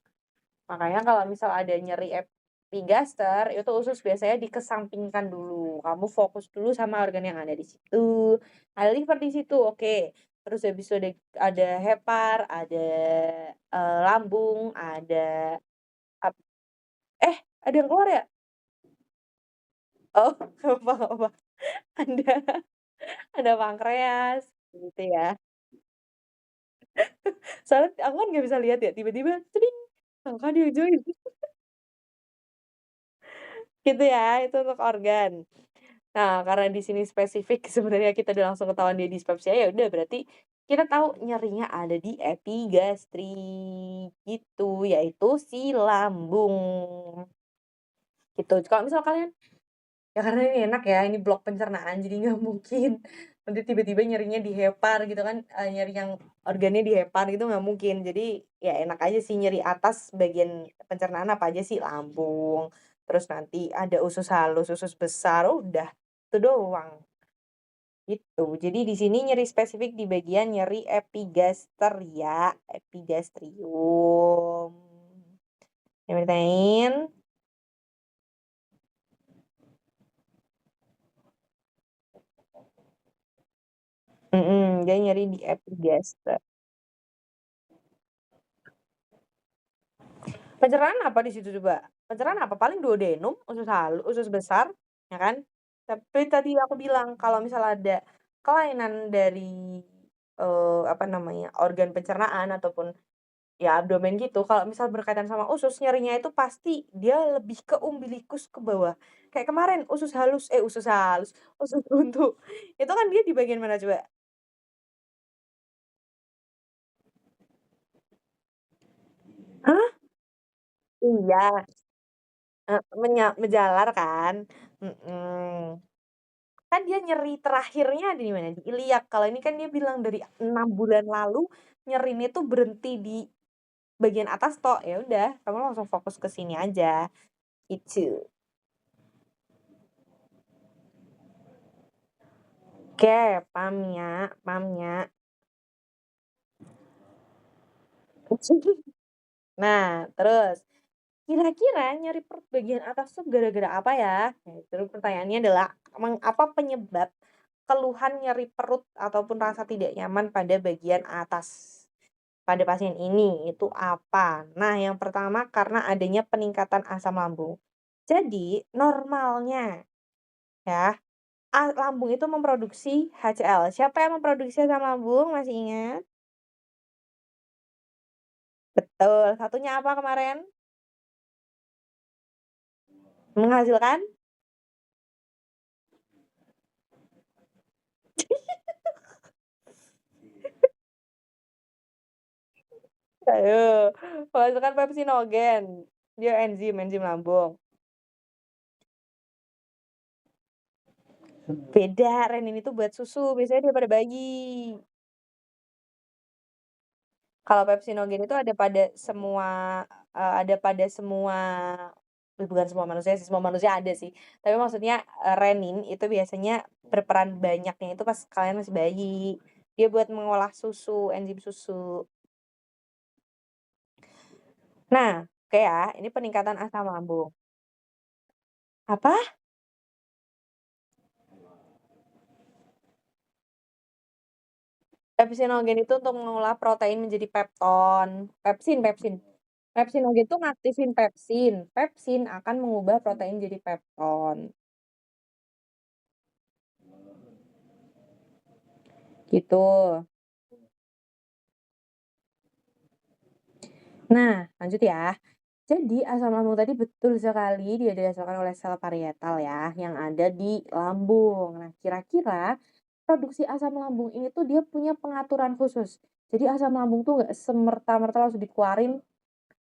Makanya kalau misal ada nyeri epigaster, itu usus biasanya dikesampingkan dulu. Kamu fokus dulu sama organ yang ada di situ. Ada liver di situ, oke. Terus habis itu ada hepar, ada lambung, ada ap eh, ada yang keluar ya? Oh, nggak apa nggak apa. Ada ada pankreas, gitu ya. Soalnya aku kan nggak bisa lihat ya, tiba-tiba ceding, angka di ujung. Gitu ya, itu untuk organ. Nah, karena di sini spesifik sebenarnya kita udah langsung ketahuan dia dispepsia, ya udah berarti kita tahu nyerinya ada di epigastrik gitu, yaitu si lambung, gitu. Kalau misal kalian ya karena ini enak ya, ini blok pencernaan jadi nggak mungkin nanti tiba-tiba nyerinya di hepar gitu kan, nyeri yang organnya di hepar gitu nggak mungkin. Jadi ya enak aja sih nyeri atas bagian pencernaan apa aja sih, lambung, terus nanti ada usus halus, usus besar, udah itu doang, gitu. Jadi di sini nyeri spesifik di bagian nyeri epigaster ya, epigastrium. Yang ditanyain? Dia nyeri di epigaster. Pencernaan apa di situ coba? Pencernaan apa? Paling duodenum, usus besar, ya kan? Tapi tadi aku bilang kalau misal ada kelainan dari, apa namanya, organ pencernaan ataupun ya abdomen gitu, kalau misal berkaitan sama usus, nyerinya itu pasti dia lebih ke umbilikus ke bawah. Kayak kemarin usus halus, usus buntu, itu kan dia di bagian mana coba? Hah? Iya, menjalar kan? Mhm. Kan dia nyeri terakhirnya di mana? Di iliak. Kalau ini kan dia bilang dari 6 bulan lalu nyerinya tuh berhenti di bagian atas tok. Ya udah, kamu langsung fokus ke sini aja. Gitu. Oke, paham ya, paham ya. Nah, terus kira-kira nyeri perut bagian atas tuh gara-gara apa ya? Nah, terus pertanyaannya adalah apa penyebab keluhan nyeri perut ataupun rasa tidak nyaman pada bagian atas? Pada pasien ini, itu apa? Nah, yang pertama karena adanya peningkatan asam lambung. Jadi, normalnya ya, lambung itu memproduksi HCl. Siapa yang memproduksi asam lambung, masih ingat? Betul, satunya apa kemarin? Menghasilkan? Ayo, menghasilkan pepsinogen. Dia enzim lambung. Beda, renin itu buat susu, biasanya dia pada bayi. Kalau pepsinogen itu ada pada semua bukan semua manusia sih, semua manusia ada sih. Tapi maksudnya, renin itu biasanya berperan banyaknya itu pas kalian masih bayi. Dia buat mengolah susu, enzim susu. Nah, oke ya, ini peningkatan asam lambung. Apa? Pepsinogen itu untuk mengolah protein menjadi pepton. Pepsin. Pepsinogen itu ngaktifin pepsin. Pepsin akan mengubah protein jadi pepton. Gitu. Nah, lanjut ya. Jadi asam lambung tadi betul sekali dia dihasilkan oleh sel parietal ya, yang ada di lambung. Nah, kira-kira produksi asam lambung ini tuh dia punya pengaturan khusus. Jadi asam lambung tuh nggak semerta-merta langsung dikeluarin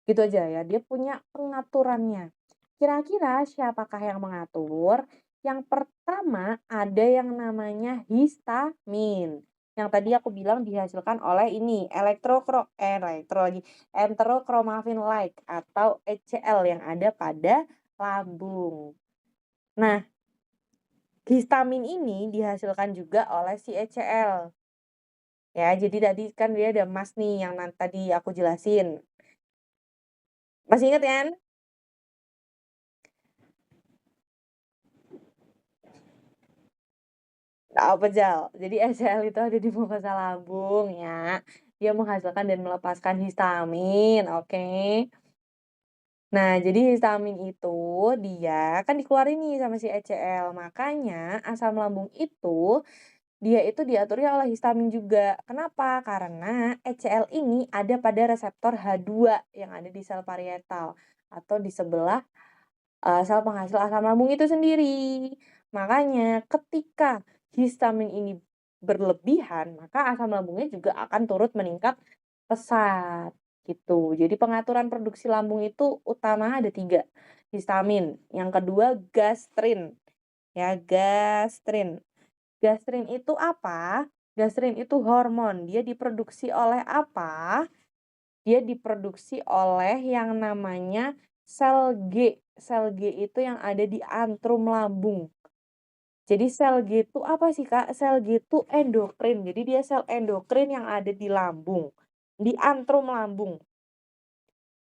gitu aja ya, dia punya pengaturannya. Kira-kira siapakah yang mengatur? Yang pertama ada yang namanya histamin. Yang tadi aku bilang dihasilkan oleh ini enterochromaffin-like atau ECL yang ada pada lambung. Nah, histamin ini dihasilkan juga oleh si ECL. Ya, jadi tadi kan dia ada MAS nih yang tadi aku jelasin. Masih ingat kan? Apa Jal? Jadi SL itu ada di mukosa lambung ya. Dia menghasilkan dan melepaskan histamin, oke. Nah, jadi histamin itu dia kan dikeluarin nih sama si ECL. Makanya asam lambung itu dia itu diaturnya oleh histamin juga. Kenapa? Karena ECL ini ada pada reseptor H2 yang ada di sel parietal atau di sebelah sel penghasil asam lambung itu sendiri. Makanya ketika histamin ini berlebihan, maka asam lambungnya juga akan turut meningkat pesat, gitu. Jadi pengaturan produksi lambung itu utama ada 3, histamin, yang kedua gastrin, ya, gastrin. Gastrin itu apa? Gastrin itu hormon, dia diproduksi oleh apa? Dia diproduksi oleh yang namanya sel G. Sel G itu yang ada di antrum lambung. Jadi sel G itu apa sih, Kak? Sel G itu endokrin. Jadi dia sel endokrin yang ada di lambung, di antrum lambung.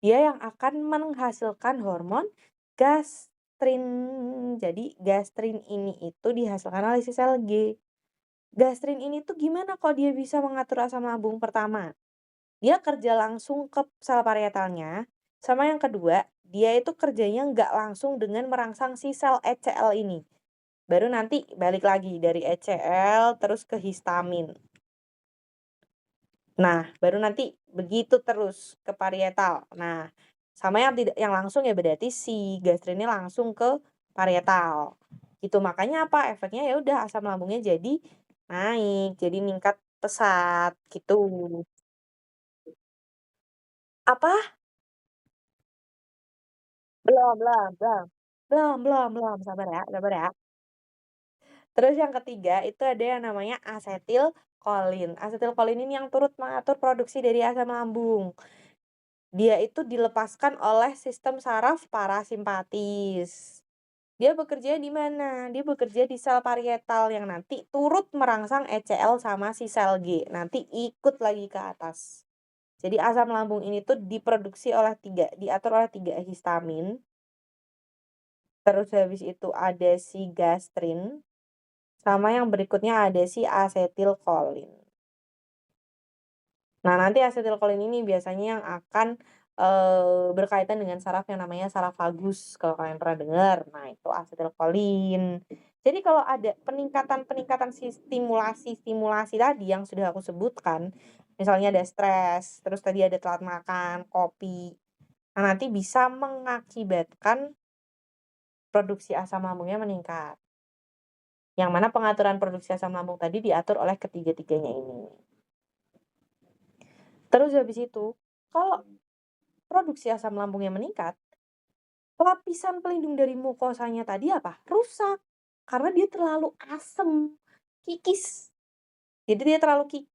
Dia yang akan menghasilkan hormon gastrin. Jadi gastrin ini itu dihasilkan oleh si sel G. Gastrin ini tuh gimana kok dia bisa mengatur asam lambung? Pertama, dia kerja langsung ke sel parietalnya, sama yang kedua, dia itu kerjanya nggak langsung dengan merangsang si sel ECL ini. Baru nanti balik lagi dari ECL terus ke histamin. Nah, baru nanti begitu terus ke parietal. Nah, sama yang tidak yang langsung ya berarti si gastrinnya langsung ke parietal. Gitu. Makanya apa? Efeknya ya udah asam lambungnya jadi naik, jadi meningkat pesat gitu. Apa? Belum belum belum. Belum, sabar ya, sabar ya. Terus yang ketiga itu ada yang namanya asetilkolin. Asetilkolin ini yang turut mengatur produksi dari asam lambung. Dia itu dilepaskan oleh sistem saraf parasimpatis. Dia bekerja di mana? Dia bekerja di sel parietal yang nanti turut merangsang ECL sama si sel G. Nanti ikut lagi ke atas. Jadi asam lambung ini tuh diproduksi oleh diatur oleh 3 histamin. Terus habis itu ada si gastrin, sama yang berikutnya ada si asetilkolin. Nah, nanti asetilkolin ini biasanya yang akan, berkaitan dengan saraf yang namanya saraf vagus, kalau kalian pernah dengar. Nah, itu asetilkolin. Jadi kalau ada peningkatan-peningkatan si stimulasi-stimulasi tadi yang sudah aku sebutkan, misalnya ada stres, terus tadi ada telat makan, kopi, nah nanti bisa mengakibatkan produksi asam lambungnya meningkat. Yang mana pengaturan produksi asam lambung tadi diatur oleh ketiga-tiganya ini. Terus habis itu, kalau produksi asam lambungnya meningkat, lapisan pelindung dari mukosanya tadi apa? Rusak. Karena dia terlalu asam, kikis. Jadi dia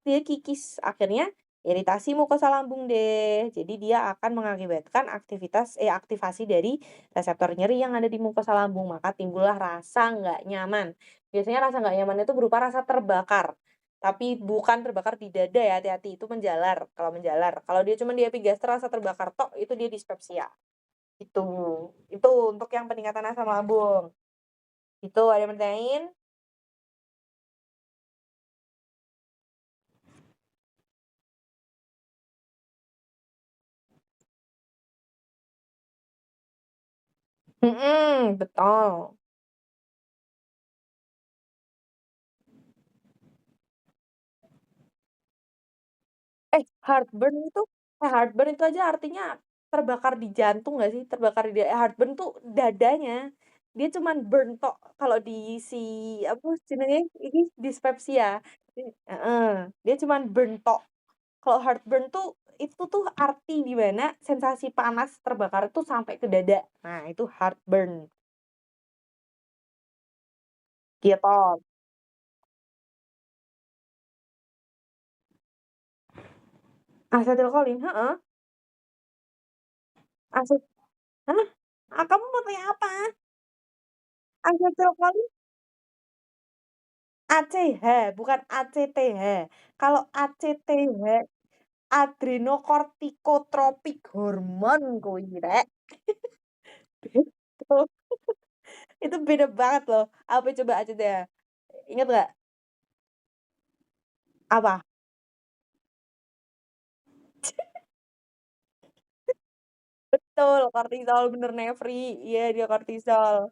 dia kikis. Akhirnya iritasi mukosa lambung deh. Jadi dia akan mengakibatkan aktivasi dari reseptor nyeri yang ada di mukosa lambung. Maka timbullah rasa nggak nyaman. Biasanya rasa nggak nyaman itu berupa rasa terbakar. Tapi bukan terbakar di dada ya, hati-hati. Itu menjalar. Kalau menjalar. Kalau dia cuma di epigaster rasa terbakar tok, itu dia dispepsia. Itu. Itu untuk yang peningkatan asam lambung. Itu ada yang bertanyain? Betul. Heartburn itu aja artinya terbakar di jantung nggak sih? Terbakar di heartburn tuh dadanya. Dia cuman burn tok kalau di si apa jenenge ini dispepsia. Heeh, dia cuman burn tok. Kalau heartburn tuh itu tuh arti di mana sensasi panas terbakar itu sampai ke dada. Nah, itu heartburn. Gitu. Asetilkolin, heeh. Aset hah? Kamu mau tanya apa? Asetilkolin ACH, bukan ACTH. Kalau ACTH, adrenocorticotropic hormone kuwi, Rek. Itu itu beda banget loh. Apa coba ACTH? Ingat nggak? Apa? Betul, kortisol, bener Nevri. Iya, dia kortisol.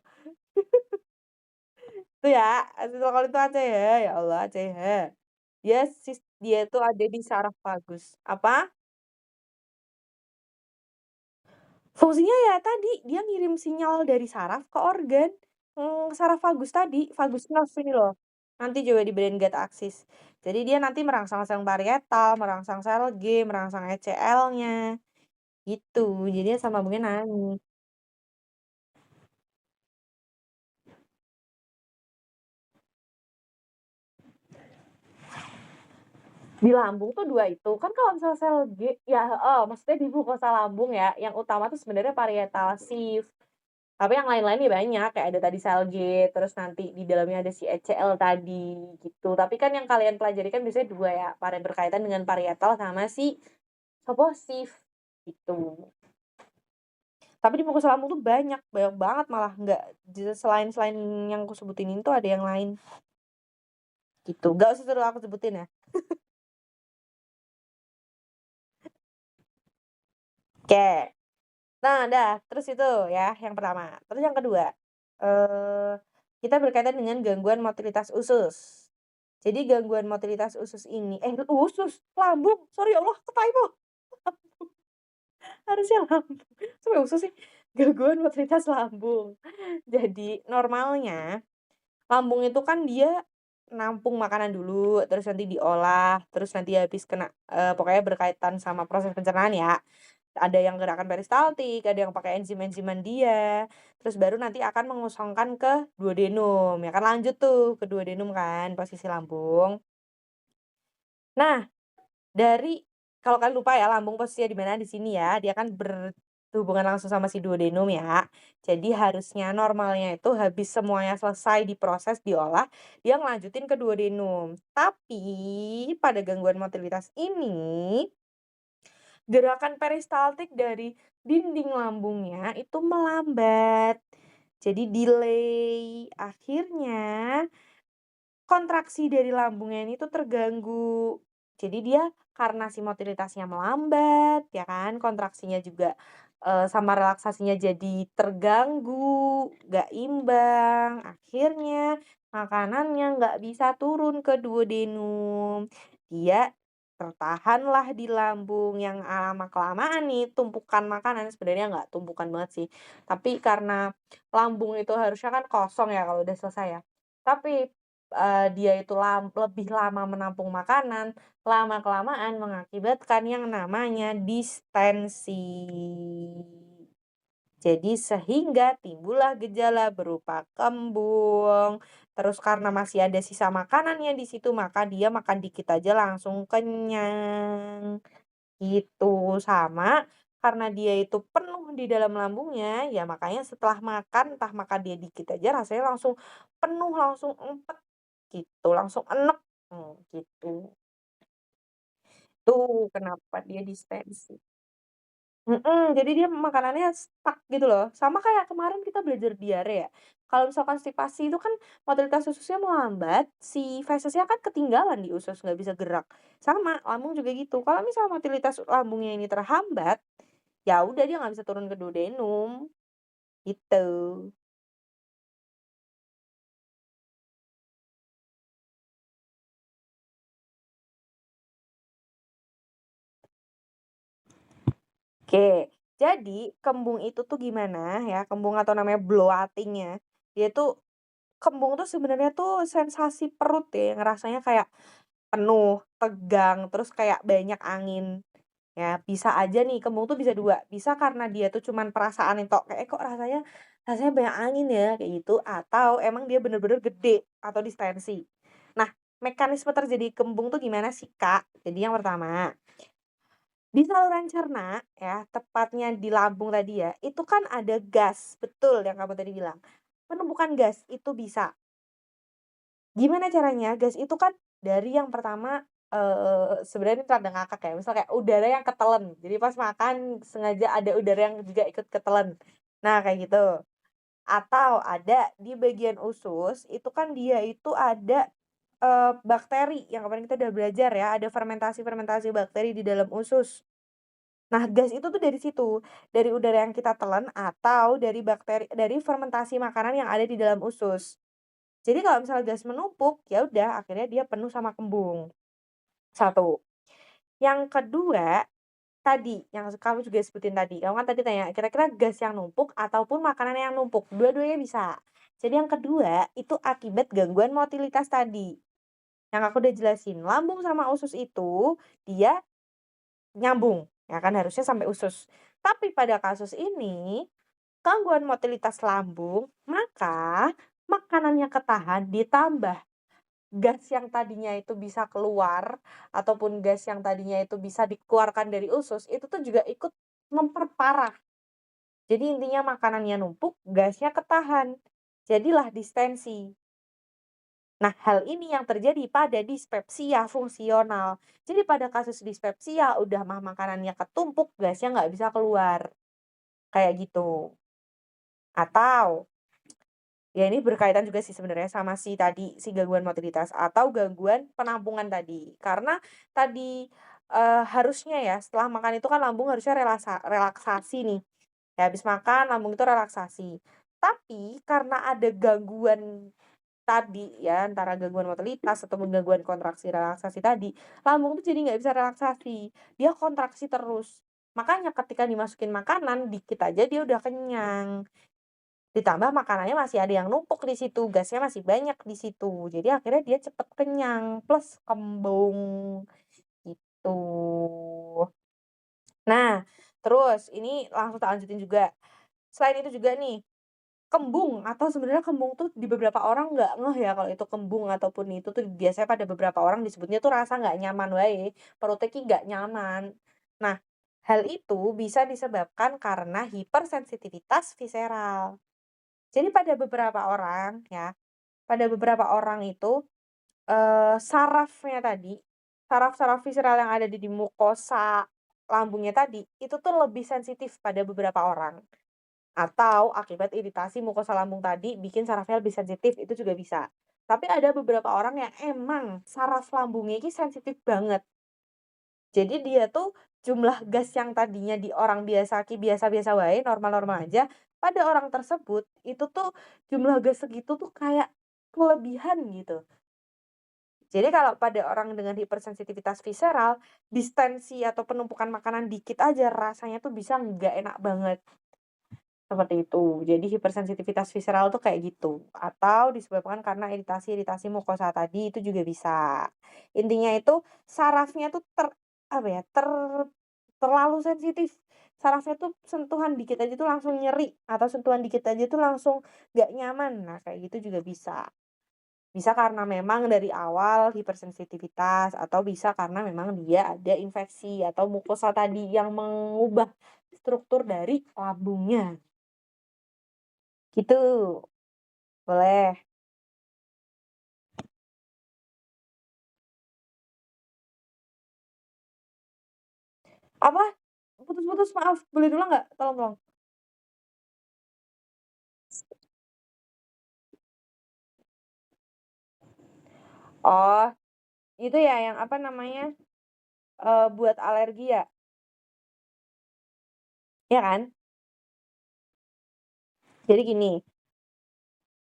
Itu ya, asetilkolin itu ACH, ya Allah, ACH. Dia itu ada di saraf vagus. Apa? Fungsinya ya tadi, dia ngirim sinyal dari saraf ke organ. Saraphagus tadi, vagus nerve ini loh, nanti coba di brain gate axis. Jadi dia nanti merangsang sel parietal, merangsang sel G, merangsang ECL-nya, gitu. Jadinya sambungnya naik. Di lambung tuh 2 itu, kan kalau misal sel G ya heeh, maksudnya di mukosa lambung ya, yang utama tuh sebenarnya parietal sieve. Tapi yang lain-lain ya banyak, kayak ada tadi sel G, terus nanti di dalamnya ada si ECL tadi, gitu. Tapi kan yang kalian pelajari kan biasanya 2 ya, berkaitan dengan parietal sama si sieve, gitu. Tapi di mukosa lambung tuh banyak, banyak banget malah, nggak selain selain yang aku sebutin itu ada yang lain, gitu. Nggak usah suruh aku sebutin ya. Oke. Nah, dah, terus itu ya yang pertama. Terus yang kedua, eee, kita berkaitan dengan gangguan motilitas usus. Jadi gangguan motilitas usus ini usus, lambung, sorry ya Allah ketypo, harusnya lambung, sampai usus sih? Gangguan motilitas lambung. Jadi normalnya, lambung itu kan dia nampung makanan dulu, terus nanti diolah, terus nanti habis kena pokoknya berkaitan sama proses pencernaan ya. Ada yang gerakan peristaltik, ada yang pakai enzim-enziman dia, terus baru nanti akan mengosongkan ke duodenum, ya kan lanjut tuh ke duodenum kan, posisi lambung. Nah, dari kalau kalian lupa ya lambung posisinya di mana, di sini ya, dia kan berhubungan langsung sama si duodenum ya. Jadi harusnya normalnya itu habis semuanya selesai diproses, diolah, dia ngelanjutin ke duodenum. Tapi pada gangguan motilitas ini gerakan peristaltik dari dinding lambungnya itu melambat, jadi delay. Akhirnya kontraksi dari lambungnya ini tuh terganggu. Jadi dia karena si motilitasnya melambat, ya kan, kontraksinya juga, sama relaksasinya jadi terganggu, nggak imbang, akhirnya makanannya nggak bisa turun ke duodenum. Dia tertahanlah di lambung yang lama-kelamaan nih tumpukan makanan, sebenarnya nggak tumpukan banget sih, tapi karena lambung itu harusnya kan kosong ya kalau udah selesai ya. Tapi dia itu lebih lama menampung makanan, lama-kelamaan mengakibatkan yang namanya distensi. Jadi sehingga timbullah gejala berupa kembung, terus karena masih ada sisa makanannya di situ, maka dia makan dikit aja langsung kenyang, gitu. Sama karena dia itu penuh di dalam lambungnya, ya makanya setelah makan, entah makan dia dikit aja rasanya langsung penuh, langsung empet. Gitu, langsung enek, gitu. Tuh kenapa dia distensi. Jadi dia makanannya stuck gitu loh, sama kayak kemarin kita belajar diare ya, kalau misalkan konstipasi itu kan motoritas ususnya melambat, si fesesnya kan ketinggalan di usus, nggak bisa gerak. Sama, lambung juga gitu, kalau misal motilitas lambungnya ini terhambat, ya udah dia nggak bisa turun ke duodenum, gitu. Oke, jadi kembung itu tuh gimana ya, kembung atau namanya bloating-nya, dia tuh kembung tuh sebenarnya tuh sensasi perut ya, ngerasanya kayak penuh, tegang, terus kayak banyak angin. Ya, bisa aja nih kembung tuh bisa 2, bisa karena dia tuh cuman perasaan itu kayak, "Eh, kok rasanya rasanya banyak angin ya?" Kayak gitu, atau emang dia bener-bener gede atau distensi. Nah, mekanisme terjadi kembung tuh gimana sih, Kak? Jadi yang pertama, di saluran cerna ya, tepatnya di lambung tadi ya, itu kan ada gas, betul yang kamu tadi bilang. Penumpukan gas itu bisa. Gimana caranya? Gas itu kan dari yang pertama, sebenarnya ini rada ngakak ya, misal kayak udara yang ketelen, jadi pas makan sengaja ada udara yang juga ikut ketelen. Nah, kayak gitu. Atau ada di bagian usus, itu kan dia itu ada, bakteri yang kemarin kita udah belajar ya, ada fermentasi-fermentasi bakteri di dalam usus. Nah, gas itu tuh dari situ, dari udara yang kita telan atau dari fermentasi makanan yang ada di dalam usus. Jadi kalau misalnya gas menumpuk, ya udah akhirnya dia penuh sama kembung, satu. Yang kedua, tadi yang kamu juga sebutin tadi, kamu kan tadi tanya kira-kira gas yang numpuk ataupun makanan yang numpuk, dua-duanya bisa. Jadi yang kedua, itu akibat gangguan motilitas tadi. Yang aku udah jelasin, lambung sama usus itu dia nyambung, ya kan harusnya sampai usus. Tapi pada kasus ini, gangguan motilitas lambung, maka makanannya ketahan ditambah gas yang tadinya itu bisa keluar ataupun gas yang tadinya itu bisa dikeluarkan dari usus, itu tuh juga ikut memperparah. Jadi intinya makanannya numpuk, gasnya ketahan. Jadilah distensi. Nah, hal ini yang terjadi pada dispepsia fungsional. Jadi pada kasus dispepsia, udah mah makanannya ketumpuk, gasnya nggak bisa keluar. Kayak gitu. Atau, ya ini berkaitan juga sih sebenarnya sama si tadi, si gangguan motilitas atau gangguan penampungan tadi. Karena tadi, harusnya ya setelah makan itu kan lambung harusnya relaksasi nih. Ya habis makan lambung itu relaksasi. Tapi karena ada gangguan tadi ya, antara gangguan motilitas ataupun gangguan kontraksi relaksasi tadi, lambung tuh jadi nggak bisa relaksasi, dia kontraksi terus. Makanya ketika dimasukin makanan, dikit aja dia udah kenyang. Ditambah makanannya masih ada yang numpuk di situ, gasnya masih banyak di situ. Jadi akhirnya dia cepet kenyang, plus kembung, gitu. Nah, terus ini langsung tak lanjutin juga. Selain itu juga nih, kembung atau sebenarnya kembung tuh di beberapa orang nggak ngeh ya kalau itu kembung ataupun itu tuh biasanya pada beberapa orang disebutnya tuh rasa nggak nyaman wae, perutnya ki nggak nyaman. Nah, hal itu bisa disebabkan karena hipersensitivitas visceral. Jadi pada beberapa orang ya, pada beberapa orang itu, sarafnya tadi, saraf-saraf visceral yang ada di mukosa lambungnya tadi, itu tuh lebih sensitif pada beberapa orang. Atau akibat iritasi mukosa lambung tadi bikin sarafnya lebih sensitif, itu juga bisa. Tapi ada beberapa orang yang emang saraf lambungnya ini sensitif banget. Jadi dia tuh jumlah gas yang tadinya di orang biasa biasa-biasa wae, normal-normal aja, pada orang tersebut itu tuh jumlah gas segitu tuh kayak kelebihan gitu. Jadi kalau pada orang dengan hipersensitivitas visceral, distensi atau penumpukan makanan dikit aja rasanya tuh bisa nggak enak banget. Seperti itu. Jadi hipersensitivitas visceral tuh kayak gitu. Atau disebabkan karena iritasi-iritasi mukosa tadi itu juga bisa. Intinya itu sarafnya tuh apa ya, terlalu sensitif. Sarafnya tuh sentuhan dikit aja tuh langsung nyeri atau sentuhan dikit aja tuh langsung nggak nyaman. Nah, kayak gitu juga bisa. Bisa karena memang dari awal hipersensitivitas atau bisa karena memang dia ada infeksi atau mukosa tadi yang mengubah struktur dari lambungnya. Gitu, boleh. Apa? Putus-putus, maaf, boleh diulang nggak? Tolong tolong. Oh, itu ya yang apa namanya, buat alergi ya? Iya kan? Jadi gini,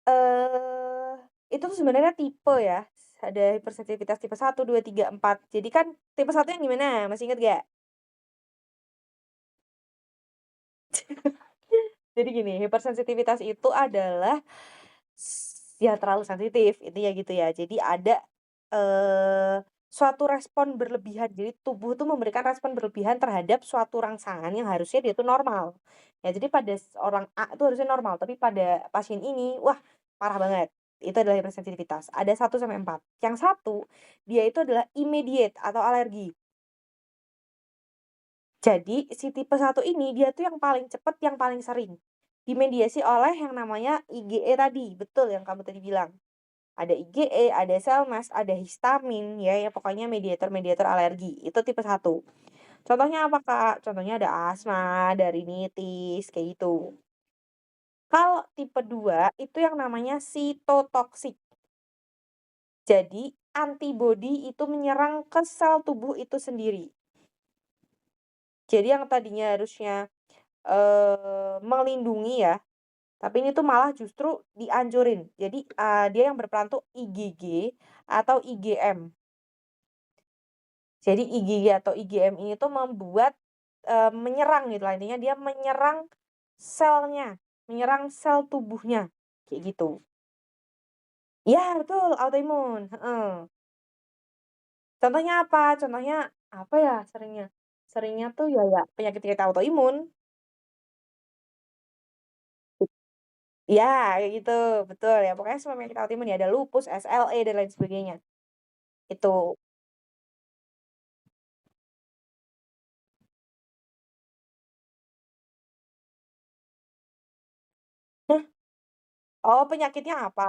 eee, itu tuh sebenarnya tipe ya, ada hipersensitivitas tipe 1, 2, 3, 4. Jadi kan tipe 1 yang gimana? Masih inget nggak? Jadi gini, hipersensitivitas itu adalah ya terlalu sensitif, intinya gitu ya. Jadi ada, suatu respon berlebihan. Jadi tubuh tuh memberikan respon berlebihan terhadap suatu rangsangan yang harusnya dia tuh normal. Ya jadi pada orang A itu harusnya normal, tapi pada pasien ini, wah parah banget. Itu adalah hipersensitivitas. Ada 1 sampai 4. Yang satu, dia itu adalah immediate atau alergi. Jadi si tipe 1 ini dia tuh yang paling cepat, yang paling sering dimediasi oleh yang namanya IgE tadi, betul yang kamu tadi bilang. Ada IgE, ada sel mast, ada histamin, ya pokoknya mediator-mediator alergi, itu tipe 1. Contohnya apa, Kak? Contohnya ada asma, ada rinitis, kayak gitu. Kalau tipe 2 itu yang namanya sitotoksik. Jadi antibodi itu menyerang ke sel tubuh itu sendiri. Jadi yang tadinya harusnya, melindungi ya, tapi ini tuh malah justru dihancurin. Jadi, dia yang berperan tuh IgG atau IgM. Jadi IgG atau IgM ini tuh membuat, menyerang gitu lah, intinya dia menyerang selnya, menyerang sel tubuhnya. kayak gitu. Iya betul, autoimun, heeh. Contohnya apa? Contohnya, apa ya seringnya? Seringnya tuh ya penyakit-penyakit autoimun. Iya, kayak gitu, betul ya, pokoknya semua penyakit autoimun ya, ada lupus, SLE, dan lain sebagainya, itu. Nah, oh penyakitnya apa?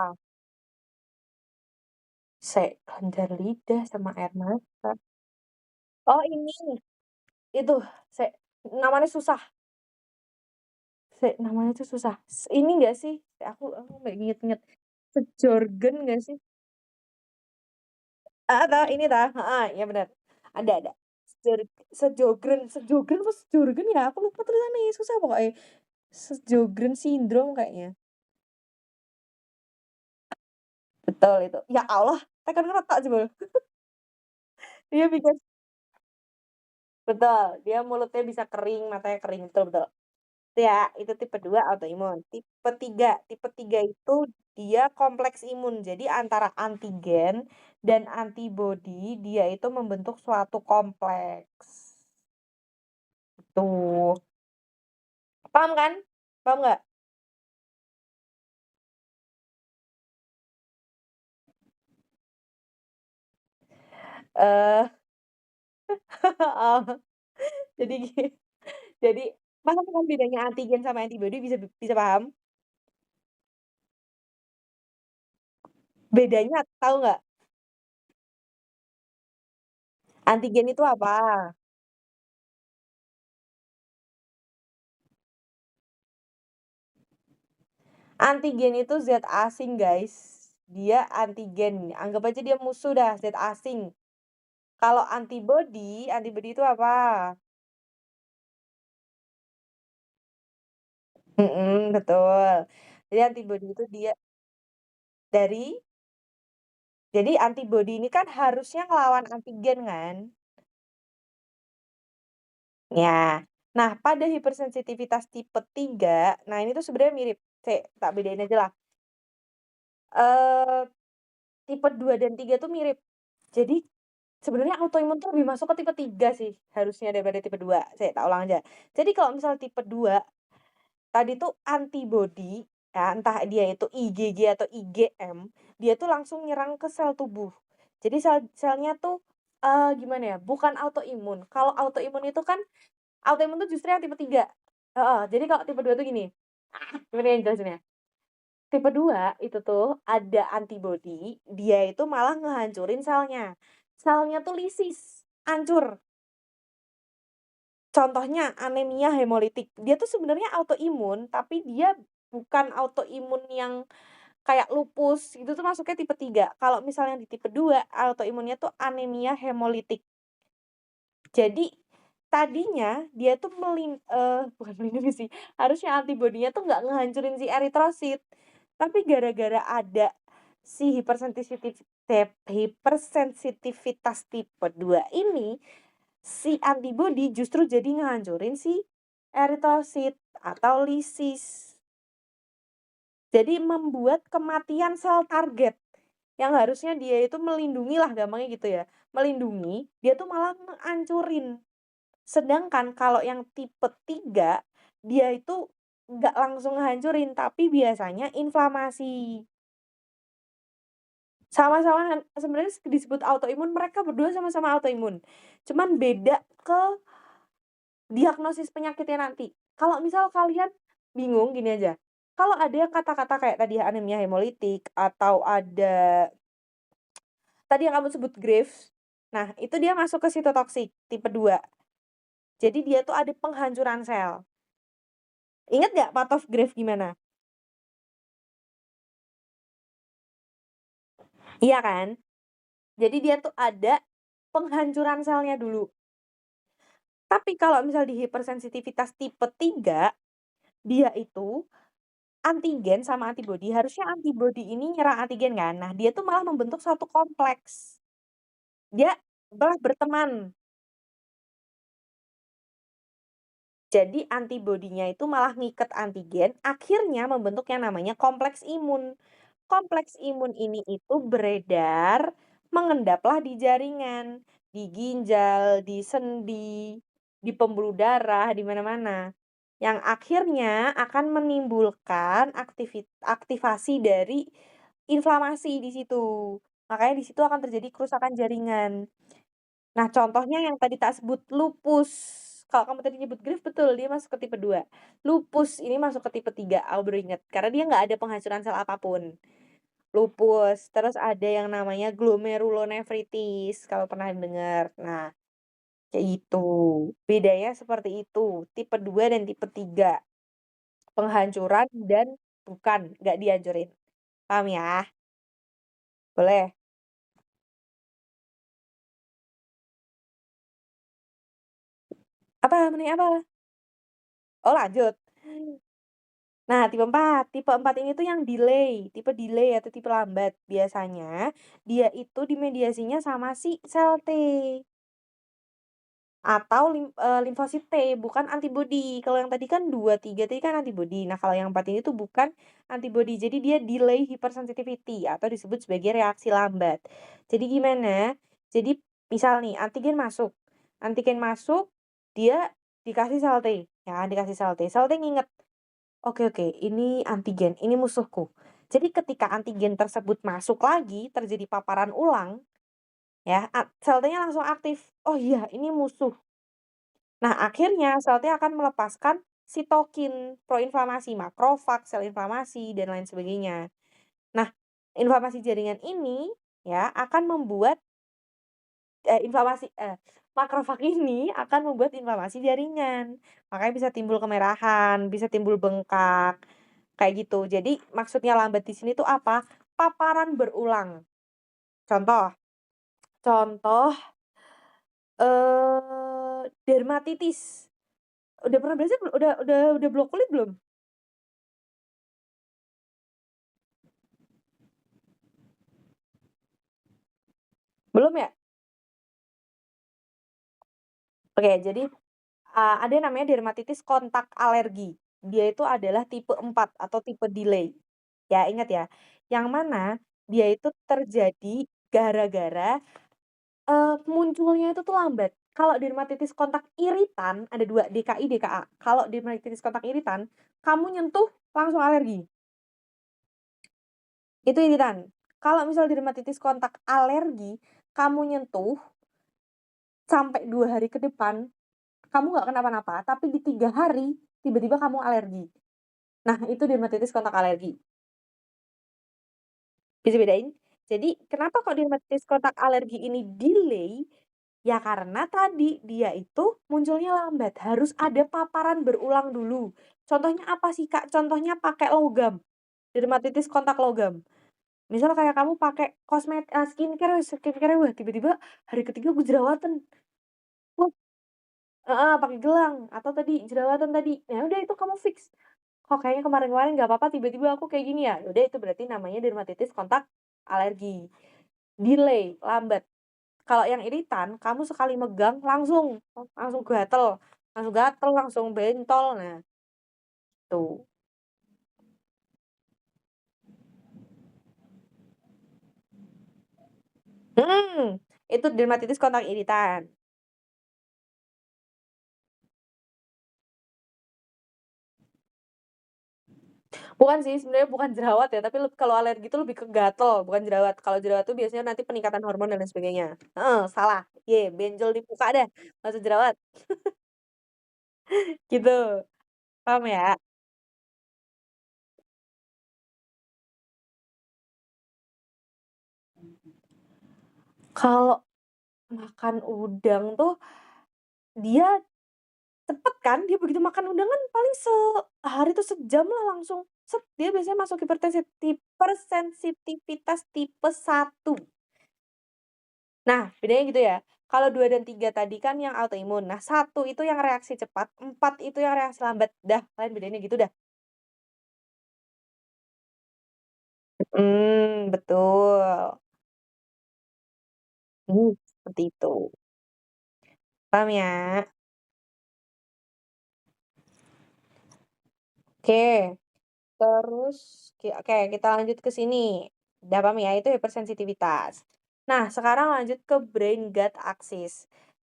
Ganggar lidah sama air mata. Oh ini, itu, se namanya susah, namanya tuh susah. Ini nggak sih, aku nggak inget-inget, Sejorgen nggak sih? Tahu ini tahu, heeh, iya bener, ada. Sejor Sejogren Sejogren apa Sejorgen ya? Aku lupa tulisannya, susah pokoknya. Sjögren syndrome kayaknya. Betul itu. Ya Allah, tekan ngeretak jebul. Dia bikin betul, dia mulutnya bisa kering, matanya kering, betul betul. Itu ya, itu tipe 2 autoimun. Tipe 3 itu dia kompleks imun. Jadi antara antigen dan antibodi dia itu membentuk suatu kompleks. Tuh. Paham kan? Paham nggak? Eee, heeh. Jadi jadi paham kan bedanya antigen sama antibodi, bisa bisa paham? Bedanya tahu nggak? Antigen itu apa? Antigen itu zat asing, guys. Dia antigen, anggap aja dia musuh dah, zat asing. Kalau antibodi itu apa? Betul. Jadi antibodi itu dia dari jadi antibodi ini kan harusnya ngelawan antigen kan? Ya. Nah, pada hipersensitivitas tipe 3, nah ini tuh sebenarnya mirip, tak bedain aja lah. Eee, tipe 2 dan 3 tuh mirip. Jadi sebenarnya autoimun tuh lebih masuk ke tipe 3 sih, harusnya daripada tipe 2. Tak ulang aja. Jadi kalau misal tipe 2, tadi tuh antibodi, ya entah dia itu IgG atau IgM, dia tuh langsung nyerang ke sel tubuh. Jadi selnya tuh, gimana ya, bukan autoimun. Kalau autoimun itu kan, autoimun tuh justru yang tipe 3. Heeh, jadi kalau tipe 2 tuh gini, gimana ya jelasinnya? Tipe 2 itu tuh ada antibodi, dia itu malah ngehancurin selnya. Selnya tuh lisis, hancur. Contohnya anemia hemolitik, dia tuh sebenarnya autoimun, tapi dia bukan autoimun yang kayak lupus, itu tuh masuknya tipe 3. Kalau misalnya di tipe 2, autoimunnya tuh anemia hemolitik. Jadi, tadinya dia tuh bukan melindungi sih, harusnya antibodinya tuh nggak ngehancurin si eritrosit. Tapi gara-gara ada si hipersensitivitas tipe 2 ini, si antibodi justru jadi ngehancurin si eritrosit atau lisis. Jadi membuat kematian sel target, yang harusnya dia itu melindungi lah gampangnya gitu ya, melindungi, dia tuh malah ngancurin. Sedangkan kalau yang tipe 3 dia itu nggak langsung ngehancurin, tapi biasanya inflamasi. Sama-sama sebenarnya disebut autoimun, mereka berdua sama-sama autoimun. Cuman beda ke diagnosis penyakitnya nanti. Kalau misal kalian bingung, gini aja, kalau ada kata-kata kayak tadi anemia hemolitik atau ada tadi yang kamu sebut Graves, nah itu dia masuk ke sitotoksik tipe 2. Jadi dia tuh ada penghancuran sel. Ingat nggak Pavlov Graves gimana? Iya kan? Jadi dia tuh ada penghancuran selnya dulu. Tapi kalau misal di hipersensitivitas tipe 3, dia itu antigen sama antibodi, harusnya antibodi ini nyerang antigen kan. Nah, dia tuh malah membentuk suatu kompleks. Dia malah berteman. Jadi antibodinya itu malah ngiket antigen, akhirnya membentuk yang namanya kompleks imun. Kompleks imun ini itu beredar, mengendaplah di jaringan, di ginjal, di sendi, di pembuluh darah, di mana-mana. Yang akhirnya akan menimbulkan aktivasi dari inflamasi di situ. Makanya di situ akan terjadi kerusakan jaringan. Nah, contohnya yang tadi tak sebut lupus. Kalau kamu tadi nyebut Graves, betul, dia masuk ke tipe 2. Lupus ini masuk ke tipe 3, aku baru inget. Karena dia nggak ada penghancuran sel apapun. Lupus, terus ada yang namanya glomerulonefritis, kalau pernah dengar. Nah, kayak gitu. Bedanya seperti itu, tipe 2 dan tipe 3. Penghancuran dan bukan, nggak dihancurin. Paham ya? Boleh. Apa? Mending apa? Oh, lanjut. Nah, tipe 4 ini tuh yang delay, tipe delay atau tipe lambat. Biasanya dia itu dimediasinya sama si sel T atau limfosit T, bukan antibodi. Kalau yang tadi kan 2, 3 tadi kan antibodi. Nah, kalau yang 4 ini tuh bukan antibodi. Jadi dia delay hypersensitivity atau disebut sebagai reaksi lambat. Jadi gimana? Jadi misal nih antigen masuk, dia dikasih sel T, ya kan, dikasih sel T. Sel T nginget, oke oke, ini antigen, ini musuhku. Jadi ketika antigen tersebut masuk lagi, terjadi paparan ulang, ya, sel T-nya langsung aktif. Oh iya, ini musuh. Nah, akhirnya sel T akan melepaskan sitokin, proinflamasi, makrofag, sel inflamasi, dan lain sebagainya. Nah, inflamasi jaringan ini ya akan membuat inflamasi makrofag ini akan membuat inflamasi jaringan. Makanya bisa timbul kemerahan, bisa timbul bengkak, kayak gitu. Jadi maksudnya lambat di sini tuh apa? Paparan berulang. Contoh contoh, dermatitis. Udah pernah belajar udah blok kulit belum? Belum ya? Oke, jadi, ada yang namanya dermatitis kontak alergi. Dia itu adalah tipe 4 atau tipe delay. Ya, ingat ya, yang mana dia itu terjadi gara-gara, munculnya itu tuh lambat. Kalau dermatitis kontak iritan, ada 2, DKI, DKA. Kalau dermatitis kontak iritan, kamu nyentuh langsung alergi, itu iritan. Kalau misal dermatitis kontak alergi, kamu nyentuh sampai 2 hari ke depan, kamu nggak kenapa-napa, tapi di 3 hari, tiba-tiba kamu alergi. Nah, itu dermatitis kontak alergi. Bisa bedain? Jadi, kenapa kok dermatitis kontak alergi ini delay? Ya karena tadi, dia itu munculnya lambat, harus ada paparan berulang dulu. Contohnya apa sih, Kak? Contohnya pakai logam, dermatitis kontak logam. Misal kayak kamu pakai skincare, wah tiba-tiba hari ketiga gue jerawatan. Wah, heeh, pakai gelang atau tadi jerawatan tadi. Ya udah itu kamu fix. Kok kayaknya kemarin-kemarin nggak apa-apa, tiba-tiba aku kayak gini ya? Ya udah itu berarti namanya dermatitis kontak alergi. Delay, lambat. Kalau yang iritan, kamu sekali megang langsung langsung gatel, langsung bentol. Nah, tuh. Mhm, itu dermatitis kontak iritan. Bukan sih, sebenarnya bukan jerawat ya, tapi kalau alergi itu lebih ke gatel, bukan jerawat. Kalau jerawat tuh biasanya nanti peningkatan hormon dan lain sebagainya. Heeh, salah. Benjol di muka dah, nggak usah jerawat, gitu. Paham ya? Kalau makan udang tuh, dia cepet kan, dia begitu makan udang kan paling sehari tuh sejam lah langsung dia biasanya masuk hipersensitivitas tipe 1. Nah, bedanya gitu ya. Kalau 2 dan 3 tadi kan yang autoimun. Nah, 1 itu yang reaksi cepat, 4 itu yang reaksi lambat. Dah, kalian bedainnya gitu dah. Betul. Seperti itu. Paham ya? Oke, terus oke kita lanjut ke sini. Udah ya, itu hipersensitivitas. Nah, sekarang lanjut ke brain gut axis.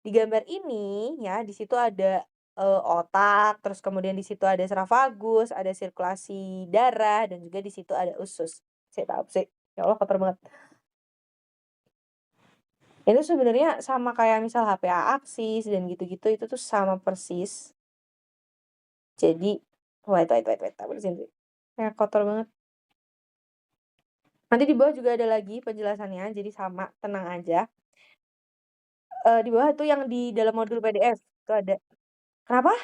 Di gambar ini ya, di situ ada, otak, terus kemudian di situ ada esophagus, ada sirkulasi darah, dan juga di situ ada usus. Saya tahu sih, ya Allah kotor banget. Itu sebenarnya sama kayak misal HPA aksis dan gitu-gitu, itu tuh sama persis. Jadi wait, tak bersihin sih. Kayak kotor banget. Nanti di bawah juga ada lagi penjelasannya, jadi sama, tenang aja. Di bawah itu yang di dalam modul PDF, itu ada. Kenapa?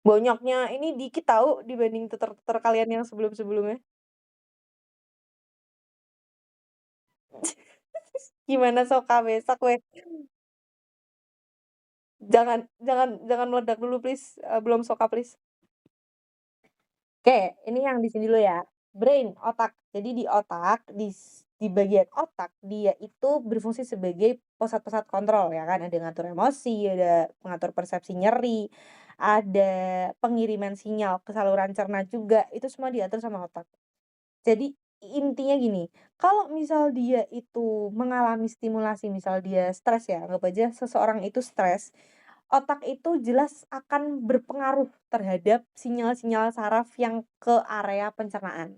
Bonyoknya ini dikit tahu dibanding tutor-tutor kalian yang sebelum-sebelumnya. Gimana Soka besok weh. Jangan meledak dulu please, belum Soka please. Oke, ini yang di sini dulu ya. Brain, otak. Jadi di otak, di bagian otak, dia itu berfungsi sebagai pusat-pusat kontrol ya kan. Ada ngatur emosi, ada pengatur persepsi nyeri, ada pengiriman sinyal ke saluran cerna juga. Itu semua diatur sama otak. Jadi intinya gini, kalau misal dia itu mengalami stimulasi, misal dia stres ya, anggap aja seseorang itu stres, otak itu jelas akan berpengaruh terhadap sinyal-sinyal saraf yang ke area pencernaan.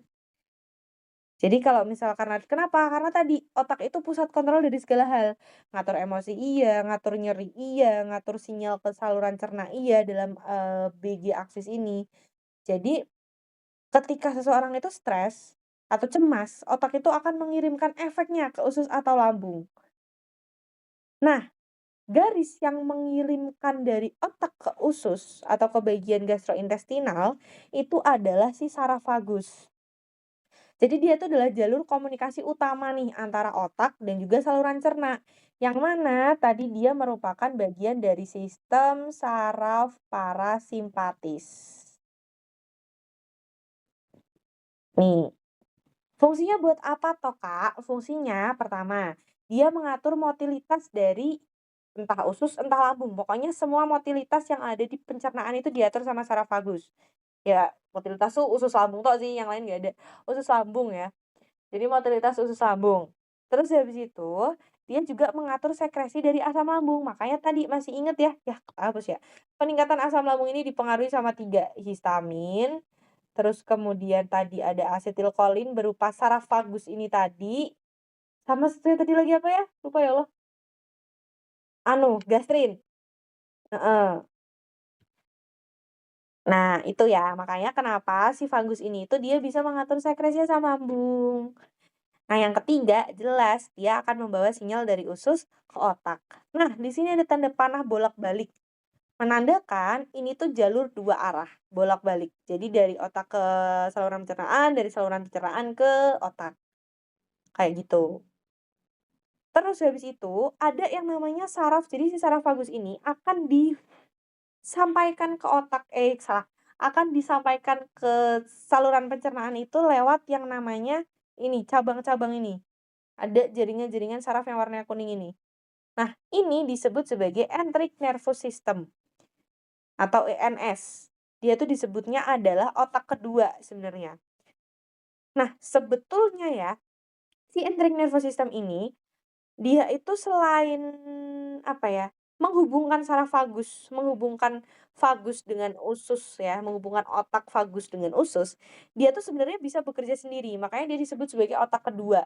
Jadi kalau misal kenapa? Karena tadi otak itu pusat kontrol dari segala hal. Ngatur emosi iya, ngatur nyeri iya, ngatur sinyal ke saluran cerna iya dalam BG aksis ini. Jadi ketika seseorang itu stres atau cemas, otak itu akan mengirimkan efeknya ke usus atau lambung. Nah, garis yang mengirimkan dari otak ke usus atau ke bagian gastrointestinal itu adalah si saraf vagus. Jadi dia itu adalah jalur komunikasi utama nih antara otak dan juga saluran cerna. Yang mana tadi dia merupakan bagian dari sistem saraf parasimpatis. Nih, fungsinya buat apa toh, Kak? Fungsinya pertama, dia mengatur motilitas dari entah usus, entah lambung. Pokoknya semua motilitas yang ada di pencernaan itu diatur sama saraf vagus. Ya, motilitas tuh usus lambung tok sih, yang lain nggak ada. Usus lambung ya. Jadi motilitas usus lambung. Terus habis itu, dia juga mengatur sekresi dari asam lambung. Makanya tadi masih inget ya, ya hapus ya. Peningkatan asam lambung ini dipengaruhi sama 3 histamin, terus kemudian tadi ada asetilkolin berupa saraf vagus ini tadi, sama satunya tadi lagi apa ya? Lupa ya Allah. Gastrin. Heeh. Nah, itu ya, makanya kenapa si vagus ini itu dia bisa mengatur sekresi asam lambung. Nah, yang ketiga, jelas dia akan membawa sinyal dari usus ke otak. Nah, di sini ada tanda panah bolak-balik. Menandakan ini tuh jalur 2 arah, bolak-balik. Jadi dari otak ke saluran pencernaan, dari saluran pencernaan ke otak. Kayak gitu. Terus habis itu ada yang namanya saraf. Jadi si saraf vagus ini akan disampaikan ke otak, salah, akan disampaikan ke saluran pencernaan itu lewat yang namanya ini, cabang-cabang ini. Ada jaringan-jaringan saraf yang warnanya kuning ini. Nah, ini disebut sebagai enteric nervous system atau ENS. Dia tuh disebutnya adalah otak kedua sebenarnya. Nah, sebetulnya ya, si enteric nervous system ini dia itu selain apa ya, menghubungkan saraf vagus, menghubungkan vagus dengan usus ya, menghubungkan otak vagus dengan usus, dia tuh sebenarnya bisa bekerja sendiri, makanya dia disebut sebagai otak kedua.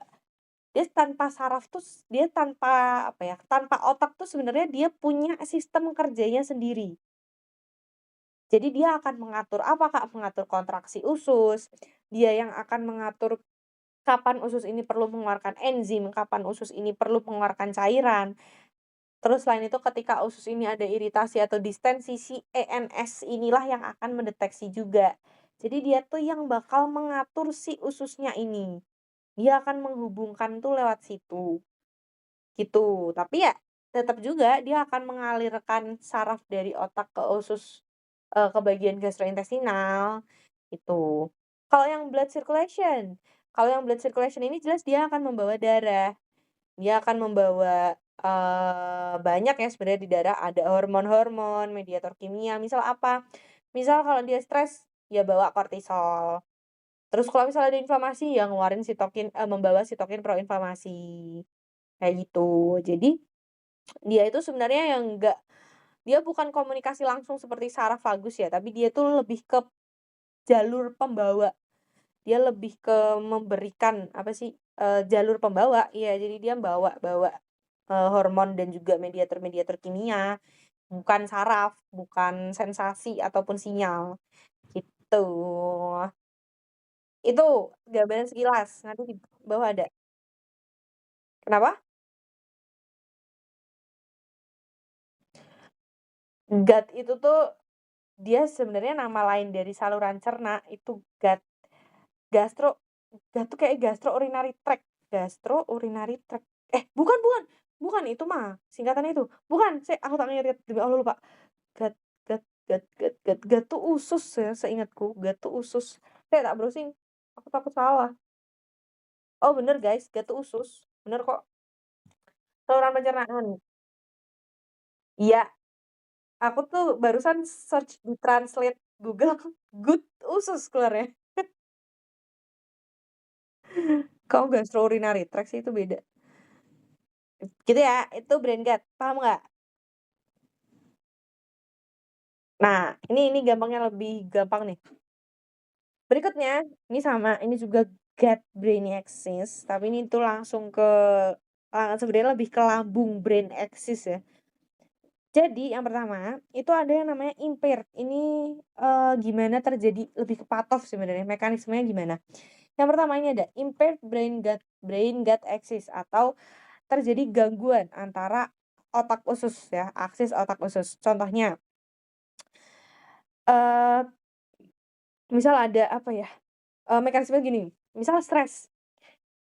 Dia tanpa saraf tuh dia tanpa apa ya, tanpa otak tuh sebenarnya dia punya sistem kerjanya sendiri. Jadi dia akan mengatur apa, Kak? Mengatur kontraksi usus, dia yang akan mengatur kapan usus ini perlu mengeluarkan enzim, kapan usus ini perlu mengeluarkan cairan. Terus selain itu ketika usus ini ada iritasi atau distensi, si ENS inilah yang akan mendeteksi juga. Jadi dia tuh yang bakal mengatur si ususnya ini. Dia akan menghubungkan tuh lewat situ, gitu. Tapi ya tetap juga dia akan mengalirkan saraf dari otak ke usus, ke bagian gastrointestinal, gitu. Kalau yang blood circulation ini jelas dia akan membawa darah, dia akan membawa banyak ya sebenarnya di darah, ada hormon-hormon, mediator kimia, misal apa, misal kalau dia stres, ya bawa kortisol. Terus kalau misalnya ada inflamasi, ya ngeluarin membawa sitokin proinflamasi, kayak gitu. Jadi, dia itu sebenarnya yang dia bukan komunikasi langsung seperti saraf vagus ya, tapi dia tuh lebih ke jalur pembawa. Dia lebih ke memberikan, apa sih, jalur pembawa, iya, jadi dia bawa bawa, hormon dan juga mediator-mediator kimia, bukan saraf, bukan sensasi ataupun sinyal, gitu. Itu gambaran sekilas, nanti di bawah ada. Kenapa? GAT itu tuh dia sebenarnya nama lain dari saluran cerna, itu GAT. Gastro GAT tuh kayak gastro-urinary tract, gastro-urinary tract. Bukan bukan, bukan itu mah singkatannya itu. Bukan, aku tak ingat, demi Allah lupa. GAT GAT GAT GAT GAT GAT tuh usus ya seingatku, GAT tuh usus. Saya tak browsing, aku takut salah. Oh bener guys, GAT tuh usus, bener kok, saluran pencernaan. Iya, aku tuh barusan search di translate Google, good usus keluarnya. Kalau gastro-urinary tract sih itu beda. Gitu ya, itu brain GAT, paham nggak? Nah, ini gampangnya lebih gampang nih. Berikutnya, ini sama, ini juga gut brain axis, tapi ini tuh langsung ke sebenarnya lebih ke lambung brain axis ya. Jadi yang pertama, itu ada yang namanya impaired. Ini gimana terjadi lebih ke patof sebenarnya, mekanismenya gimana. Yang pertama ini ada impaired brain gut axis atau terjadi gangguan antara otak usus ya, aksis otak usus. Contohnya, eh misal ada apa ya, mekanisme gini, misal stres.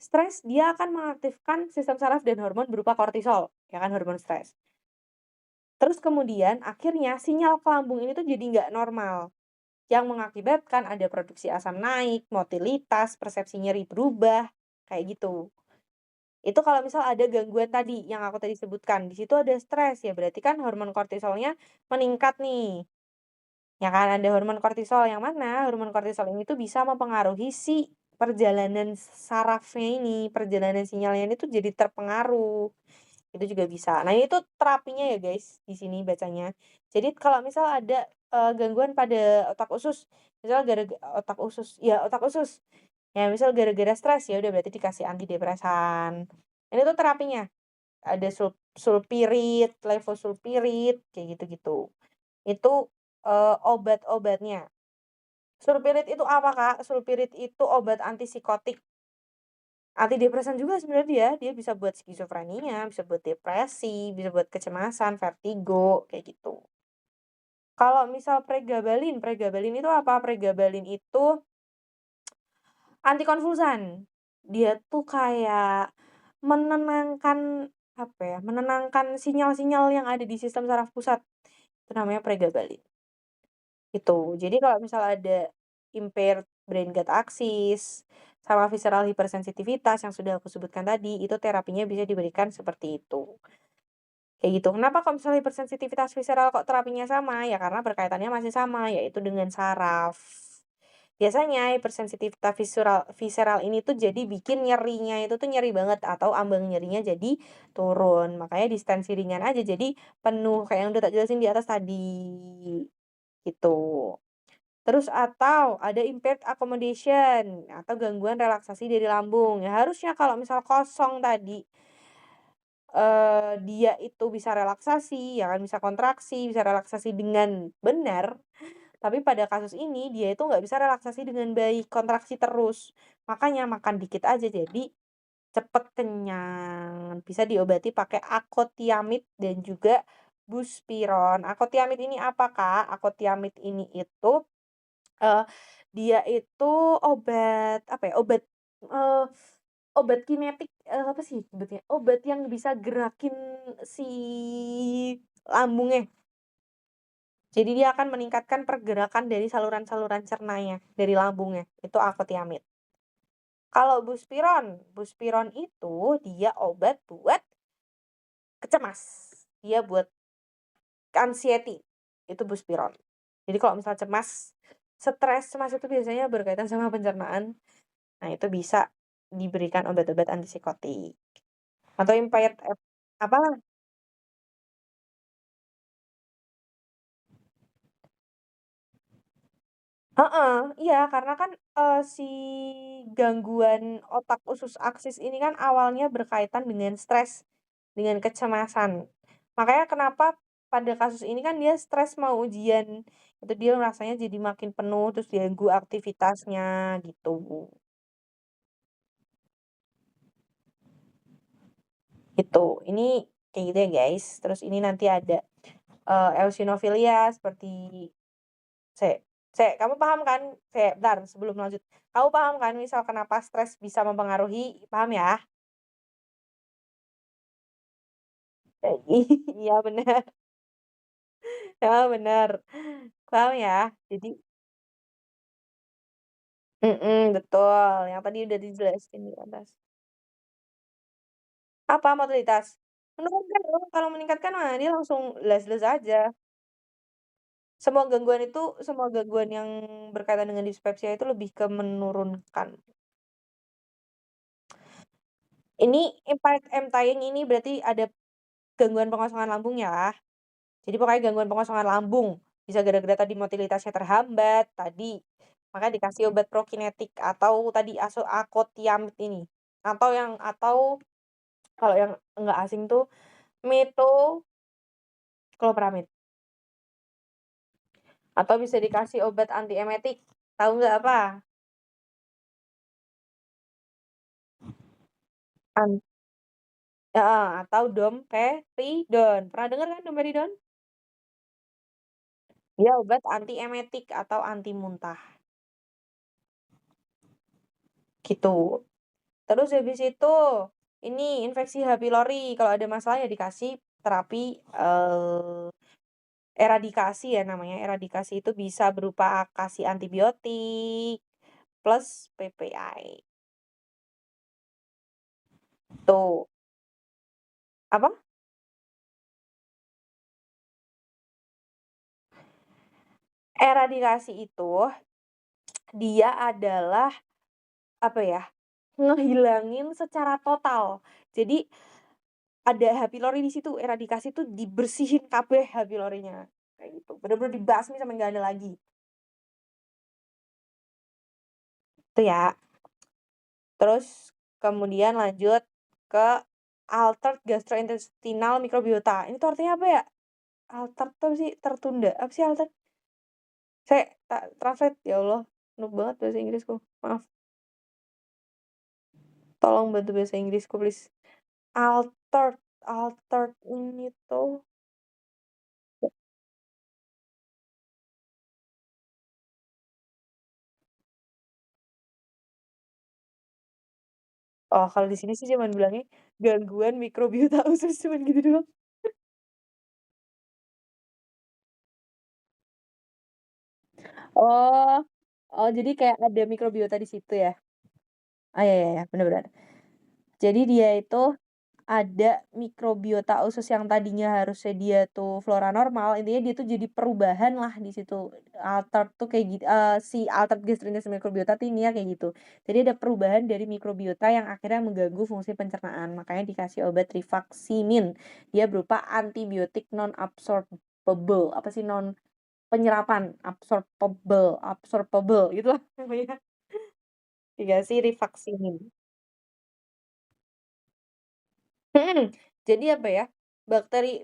Stres dia akan mengaktifkan sistem saraf dan hormon berupa kortisol, ya kan, hormon stres. Terus kemudian akhirnya sinyal ke lambung ini tuh jadi nggak normal, yang mengakibatkan ada produksi asam naik, motilitas, persepsi nyeri berubah, kayak gitu. Itu kalau misal ada gangguan tadi yang aku tadi sebutkan, di situ ada stres ya berarti kan hormon kortisolnya meningkat nih. Ya kan, ada hormon kortisol, yang mana hormon kortisol ini tuh bisa mempengaruhi si perjalanan sarafnya ini, perjalanan sinyalnya ini tuh jadi terpengaruh. Itu juga bisa. Nah, itu terapinya ya, guys, di sini bacanya. Jadi kalau misal ada, gangguan pada otak usus, misal otak usus ya otak usus, ya misal gara-gara stres, ya udah berarti dikasih antidepresan. Ini tuh terapinya, ada sulpirit, levosulpirit, kayak gitu-gitu. Itu, obat-obatnya. Sulpirit itu apa, Kak? Sulpirit itu obat antipsikotik. Antidepresan juga sebenarnya dia bisa buat skizofrenia, bisa buat depresi, bisa buat kecemasan, vertigo, kayak gitu. Kalau misal pregabalin itu apa? Pregabalin itu antikonvulsan. Dia tuh kayak menenangkan, apa ya, menenangkan sinyal-sinyal yang ada di sistem saraf pusat. Itu namanya pregabalin. Itu. Jadi kalau misal ada impaired brain gut axis, sama visceral hypersensitivitas yang sudah aku sebutkan tadi, itu terapinya bisa diberikan seperti itu. Kayak gitu. Kenapa kalau misalnya hypersensitivitas visceral kok terapinya sama? Ya karena berkaitannya masih sama, yaitu dengan saraf. Biasanya hypersensitivitas visceral visceral ini tuh jadi bikin nyerinya itu tuh nyeri banget atau ambang nyerinya jadi turun. Makanya distensi ringan aja jadi penuh kayak yang udah tak jelasin di atas tadi. Gitu. Terus atau ada impaired accommodation atau gangguan relaksasi dari lambung. Ya harusnya kalau misal kosong tadi, dia itu bisa relaksasi, ya kan, bisa kontraksi, bisa relaksasi dengan benar, tapi pada kasus ini dia itu nggak bisa relaksasi dengan baik, kontraksi terus. Makanya makan dikit aja jadi cepet kenyang. Bisa diobati pakai akotiamid dan juga buspirone. Akotiamid ini apa, Kak? Akotiamid ini itu Eee, dia itu obat, apa ya, eee, obat kinetik, apa sih nyebutnya, obat yang bisa gerakin si lambungnya. Jadi dia akan meningkatkan pergerakan dari saluran-saluran cernanya, dari lambungnya, itu Akotiamid. Kalau Buspirone itu dia obat buat cemas, dia buat anxiety, itu buspirone. Jadi kalau misal cemas, stres, cemas itu biasanya berkaitan sama pencernaan. Nah, itu bisa diberikan obat-obat antipsikotik atau apa. Heeh, iya karena kan, si gangguan otak usus aksis ini kan awalnya berkaitan dengan stres, dengan kecemasan. Makanya kenapa pada kasus ini kan dia stres mau ujian, itu dia rasanya jadi makin penuh, terus ganggu aktivitasnya, gitu. Gitu, ini kayak gitu ya guys, terus ini nanti ada, eosinofilia seperti Sek Sek, kamu paham kan? Bentar sebelum lanjut, kamu paham kan misal kenapa stres bisa mempengaruhi, paham ya? Iya bener, heeh, bener, paham ya? Jadi betul, yang tadi udah dijelasin di atas. Apa motalitas? Menurunkan dong, kalau meningkatkan mah dia langsung les-les aja. Semua gangguan yang berkaitan dengan dispepsia itu lebih ke menurunkan. Ini MTYN ini berarti ada gangguan pengosongan lambung ya. Jadi pokoknya gangguan pengosongan lambung, bisa gara-gara tadi motilitasnya terhambat tadi, makanya dikasih obat prokinetik atau tadi akotiamid ini, atau kalau yang enggak asing tuh metoclopramid, atau bisa dikasih obat antiemetik, tahu nggak apa? An Heeh, atau domperidon, pernah dengar kan domperidon? Dia obat antiemetik atau anti muntah, gitu. Terus habis itu, ini infeksi H. pylori, kalau ada masalah ya dikasih terapi, eradikasi ya namanya, eradikasi itu bisa berupa kasih antibiotik plus PPI. Tuh, apa? Eradikasi itu dia adalah, apa ya, ngehilangin secara total. Jadi ada H. pylori di situ, eradikasi tuh dibersihin kabeh H. pylorinya, kayak gitu. Bener-bener dibasmi sampai nggak ada lagi. Itu ya. Terus kemudian lanjut ke altered gastrointestinal microbiota. Ini tuh artinya apa ya? Altered tuh apa sih? Tertunda. Apa sih altered? Saya translate ya Allah. Noob banget bahasa Inggrisku. Maaf. Tolong bantu bahasa Inggrisku please. Altered, altered ini tuh. Oh, kalau di sini sih cuman bilangnya gangguan mikrobiota usus cuman gitu doang. Oh, oh jadi kayak ada mikrobiota di situ ya? Ah ya ya ya, bener bener. Jadi dia itu ada mikrobiota usus yang tadinya harusnya dia tuh flora normal, intinya dia tuh jadi perubahan lah di situ. Altered tuh kayak gitu, si altered gastrointestinal microbiota tuh intinya kayak gitu. Jadi ada perubahan dari mikrobiota yang akhirnya mengganggu fungsi pencernaan, makanya dikasih obat rifaximin. Dia berupa antibiotik non absorbable, apa sih non penyerapan, absorbable gitu lah namanya. Dikasih rifaximin. Mhm, jadi apa ya,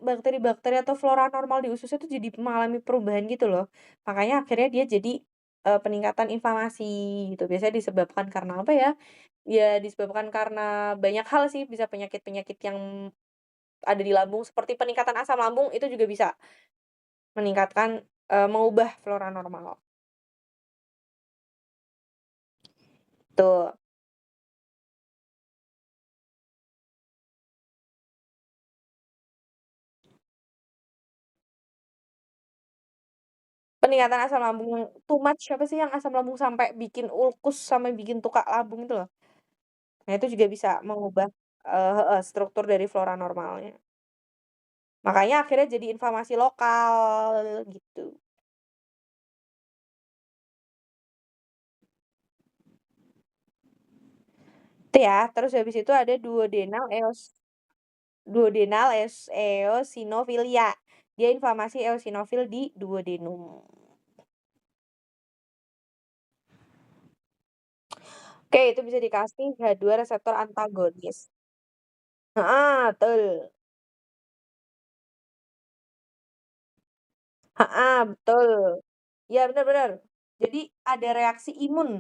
bakteri-bakteri atau flora normal di ususnya tuh jadi mengalami perubahan gitu loh. Makanya akhirnya dia jadi, peningkatan inflamasi gitu. Biasanya disebabkan karena apa ya, ya disebabkan karena banyak hal sih, bisa penyakit-penyakit yang ada di lambung seperti peningkatan asam lambung itu juga bisa mengubah flora normal, tuh. Peningkatan asam lambung yang too much apa sih yang asam lambung sampai bikin ulkus, sampai bikin tukak lambung itu loh. Nah, itu juga bisa mengubah, heeh, struktur dari flora normalnya. Makanya akhirnya jadi inflamasi lokal, gitu. Itu ya, terus habis itu ada eosinofilia. Dia inflamasi eosinofil di duodenum. Oke, itu bisa dikasih H2 reseptor antagonis. Heeh, betul. Heeh, betul. Iya, bener bener. Jadi ada reaksi imun.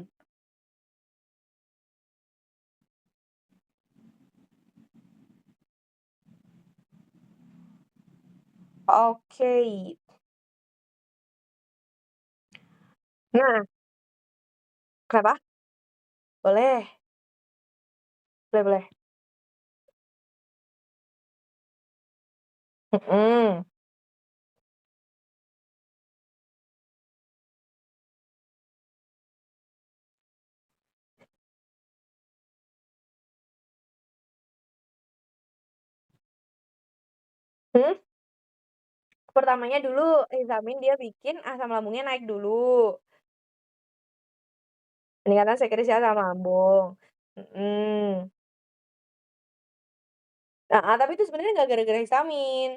Oke. Nah, kenapa? Boleh, boleh boleh. Mhm. Hmm? Pertamanya dulu Hisamin dia bikin asam lambungnya naik dulu, peningkatan sekresi asam lambung. Mhm. Heeh, tapi itu sebenarnya nggak gara-gara Hisamin.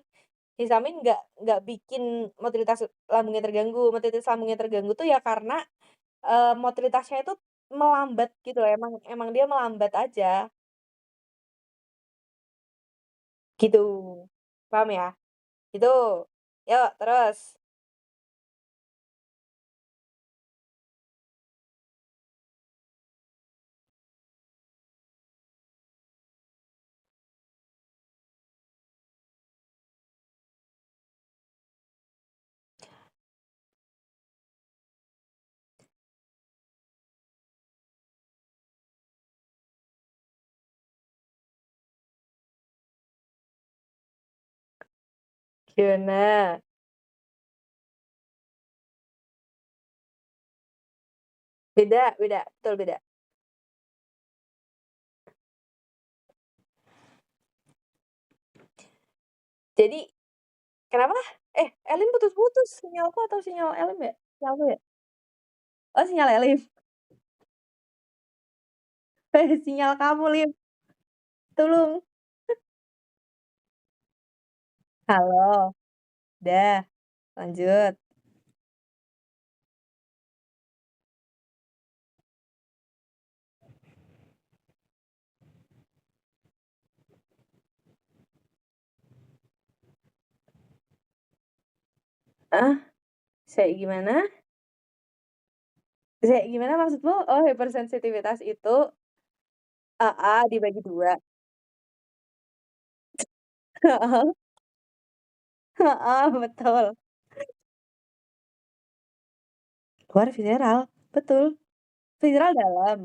Hisamin nggak bikin motilitas lambungnya terganggu. Motilitas lambungnya terganggu tuh ya karena, motilitasnya itu melambat gitu loh, emang emang dia melambat aja, gitu. Paham ya? Itu. Yuk terus. Gimana? Beda beda, betul beda. Jadi kenapa? Elim putus-putus, sinyalku atau sinyal Elim ya? Sinyalku ya? Oh, sinyal Elim. Sinyal kamu, Lim. Tulung. Halo, dah, lanjut. Ah, kayak gimana? Kayak gimana maksudmu? Oh, hipersensitivitas itu AA dibagi 2. Heeh, heeh, betul. Luar visceral, betul. Visceral dalam.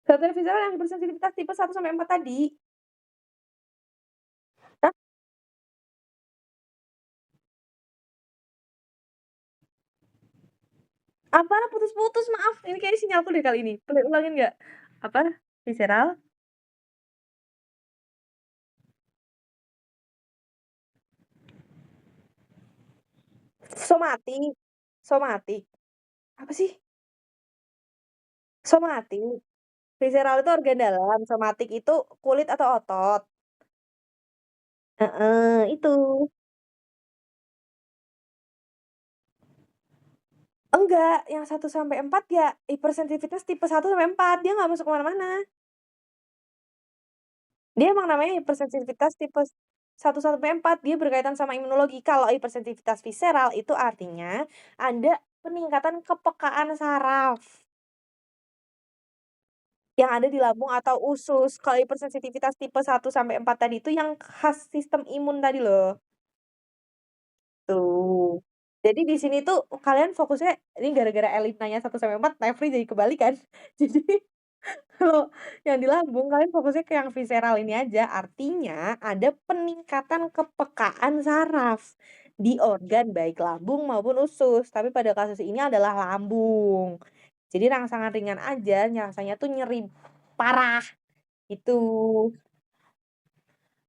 Satuan visceral yang hipersensitivitas tipe 1 sampai 4 tadi. Hah? Apa? Putus-putus, maaf. Ini kayaknya sinyalku deh kali ini. Boleh ulangin nggak? Apa? Visceral? Somatik? Somatik? Apa sih? Somatik? Visceral itu organ dalam, somatik itu kulit atau otot. Heeh, itu. Enggak, yang 1 sampai 4 ya hipersensitivitas tipe 1 sampai 4, dia nggak masuk ke mana-mana. Dia emang namanya hipersensitivitas tipe 1 sampai 4, dia berkaitan sama imunologi. Kalau hipersensitivitas visceral itu artinya ada peningkatan kepekaan saraf yang ada di lambung atau usus. Kalau hipersensitivitas tipe 1 sampai 4 tadi itu yang khas sistem imun tadi loh, tuh. Jadi di sini tuh kalian fokusnya ini gara-gara Elit nanya 1 sampai 4, Nefri jadi kebalik kan. Jadi kalau yang di lambung kalian fokusnya ke yang visceral ini aja, artinya ada peningkatan kepekaan saraf di organ baik lambung maupun usus, tapi pada kasus ini adalah lambung. Jadi rangsangan ringan aja, rasanya tuh nyeri parah, itu.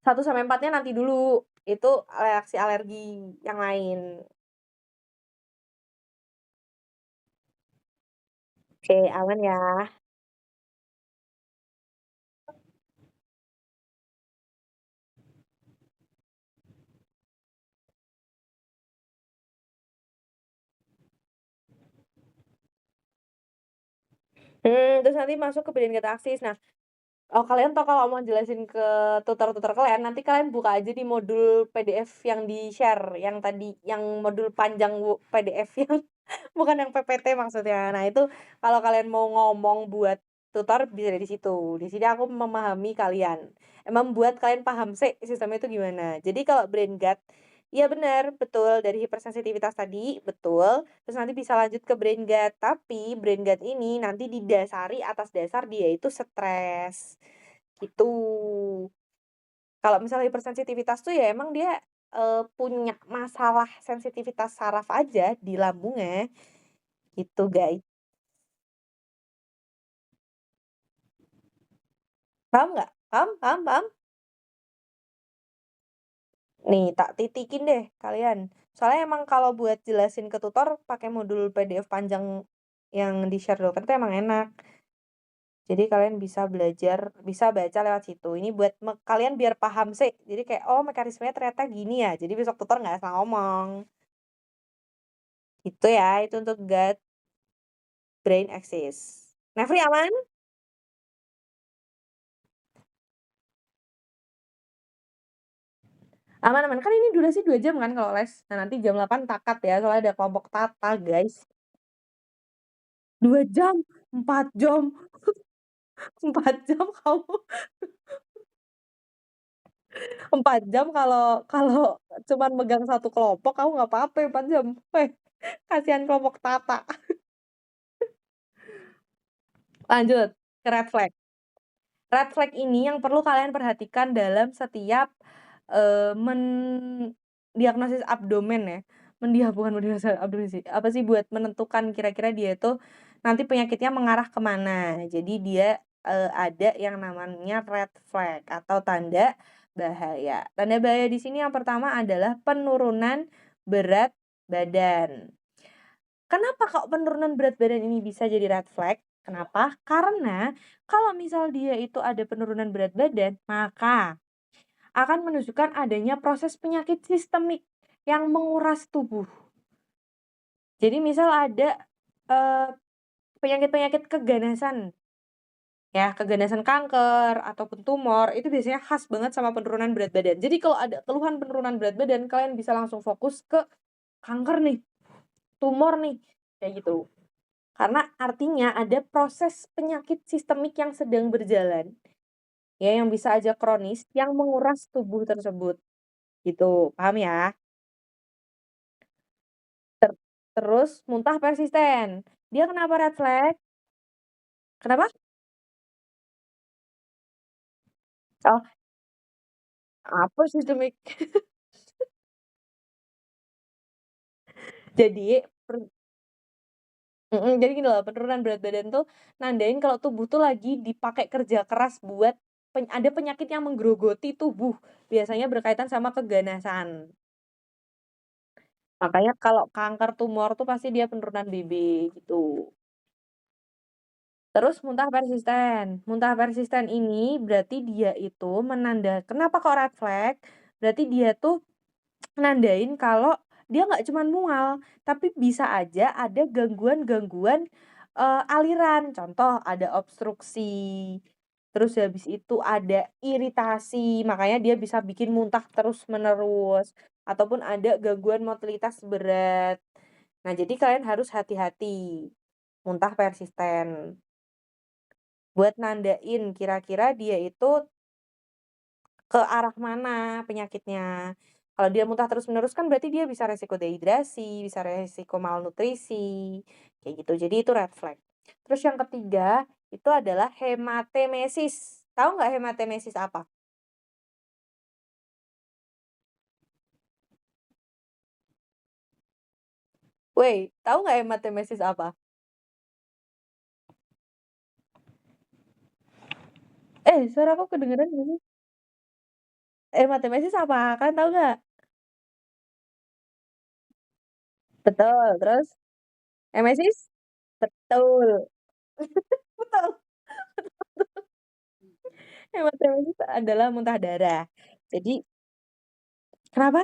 1 sampai 4-nya nanti dulu, itu reaksi alergi yang lain. Oke, aman ya. Terus nanti masuk ke Brain Gate Axis. Nah, kalian tahu kalau mau jelasin ke tutor-tutor kalian, nanti kalian buka aja di modul PDF yang di-share, yang tadi, yang modul panjang PDF yang bukan yang PPT maksudnya. Nah, itu kalau kalian mau ngomong buat tutor bisa dari situ. Di sini aku memahami kalian. Membuat kalian paham sih sistemnya itu gimana. Jadi kalau brain gut, iya benar, betul dari hipersensitivitas tadi, betul. Terus nanti bisa lanjut ke brain gut. Tapi brain gut ini nanti didasari atas dasar dia itu stres. Gitu. Kalau misalnya hipersensitivitas tuh ya emang dia punya masalah sensitivitas saraf aja di lambungnya. Gitu, guys. Paham nggak? Paham paham paham? Nih, tak titikin deh kalian. Soalnya emang kalau buat jelasin ke tutor pakai modul PDF panjang yang di-share doker itu emang enak. Jadi kalian bisa belajar, bisa baca lewat situ. Ini buat kalian biar paham sih. Jadi kayak, oh mekanismenya ternyata gini ya. Jadi besok tutor nggak salah ngomong. Itu ya, itu untuk gut brain axis. Nefri aman? Aman-aman. Kan ini durasi 2 jam kan kalau les. Nah, nanti jam 8 takat ya, soalnya ada kelompok tata, guys. 2 jam, 4 jam, 4 jam kamu 4 jam kalau kalau cuman megang satu kelompok kamu nggak apa-apa 4 jam. Weh, kasihan kelompok tata. Lanjut ke red flag. Red flag ini yang perlu kalian perhatikan dalam setiap, diagnosis abdomen ya. Bukan mendiagnosis abdomen sih, apa sih, buat menentukan kira-kira dia itu nanti penyakitnya mengarah ke mana. Jadi dia, ada yang namanya red flag atau tanda bahaya. Tanda bahaya di sini yang pertama adalah penurunan berat badan. Kenapa kok penurunan berat badan ini bisa jadi red flag? Kenapa? Karena kalau misal dia itu ada penurunan berat badan, maka akan menunjukkan adanya proses penyakit sistemik yang menguras tubuh. Jadi misal ada eh, penyakit-penyakit keganasan, ya keganasan kanker ataupun tumor itu biasanya khas banget sama penurunan berat badan. Jadi kalau ada keluhan penurunan berat badan, kalian bisa langsung fokus ke kanker nih, tumor nih, kayak gitu. Karena artinya ada proses penyakit sistemik yang sedang berjalan, ya yang bisa aja kronis, yang menguras tubuh tersebut, gitu. Paham ya? Ter terus muntah persisten. Dia kenapa red flag? Kenapa? Oh, apa sistemik? Jadi jadi gini loh, penurunan berat badan tuh nandain kalau tubuh tuh lagi dipakai kerja keras buat ada penyakit yang menggerogoti tubuh, biasanya berkaitan sama keganasan. Makanya kalau kanker, tumor tuh pasti dia penurunan BB gitu. Terus muntah persisten. Muntah persisten ini berarti dia itu kenapa kok red flag? Berarti dia tuh nandain kalau dia nggak cuman mual, tapi bisa aja ada gangguan-gangguan, aliran. Contoh ada obstruksi, terus habis itu ada iritasi, makanya dia bisa bikin muntah terus-menerus, ataupun ada gangguan motilitas berat. Nah, jadi kalian harus hati-hati, muntah persisten. Buat nandain kira-kira dia itu ke arah mana penyakitnya. Kalau dia muntah terus-menerus kan berarti dia bisa resiko dehidrasi, bisa resiko malnutrisi, kayak gitu. Jadi itu red flag. Terus yang ketiga, itu adalah hematemesis. Tahu nggak hematemesis apa? Woi, tahu nggak hematemesis apa? Suara aku kedengeran nggak sih? Hematemesis apa? Kalian tahu nggak? Betul, terus emesis? Betul. Betul. Hematemesis adalah muntah darah. Jadi kenapa?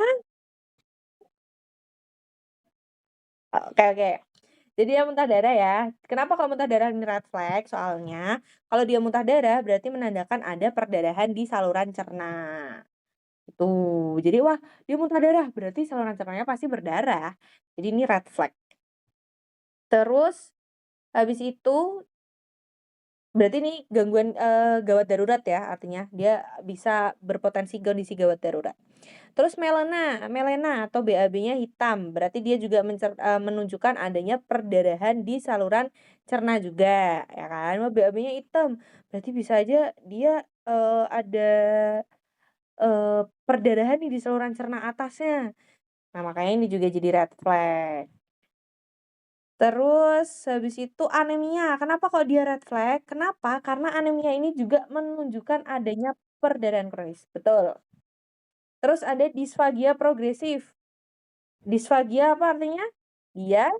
Oke oke. Jadi dia muntah darah ya. Kenapa kalau muntah darah ini red flag? Soalnya kalau dia muntah darah berarti menandakan ada perdarahan di saluran cerna. Itu. Jadi wah, dia muntah darah, berarti saluran cernanya pasti berdarah. Jadi ini red flag. Terus habis itu berarti ini gangguan, gawat darurat ya artinya, dia bisa berpotensi kondisi gawat darurat. Terus melena melena atau BAB-nya hitam, berarti dia juga menunjukkan adanya perdarahan di saluran cerna juga, ya kan. Wah, BAB-nya hitam, berarti bisa aja dia, ada, perdarahan nih di saluran cerna atasnya. Nah, makanya ini juga jadi red flag. Terus habis itu anemia, kenapa kok dia red flag? Kenapa? Karena anemia ini juga menunjukkan adanya perdarahan kronis, betul. Terus ada disfagia progresif. Disfagia apa artinya? Dia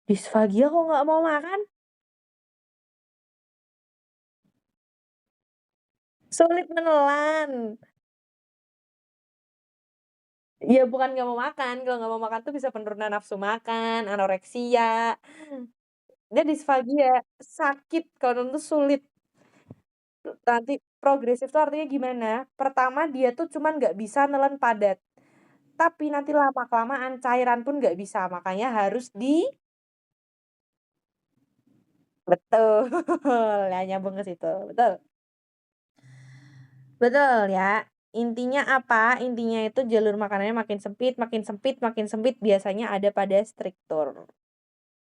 disfagia kok nggak mau makan? Sulit menelan. Ya bukan nggak mau makan, kalau nggak mau makan tuh bisa penurunan nafsu makan, anoreksia. Dia disfagia, sakit kalau nonton tuh sulit. Nanti progresif tuh artinya gimana, pertama dia tuh cuman nggak bisa nelen padat, tapi nanti lama-kelamaan cairan pun nggak bisa, makanya harus betul, ya nyambung ke situ, betul. Betul ya. Intinya apa? Intinya itu jalur makanannya makin sempit, makin sempit, makin sempit biasanya ada pada struktur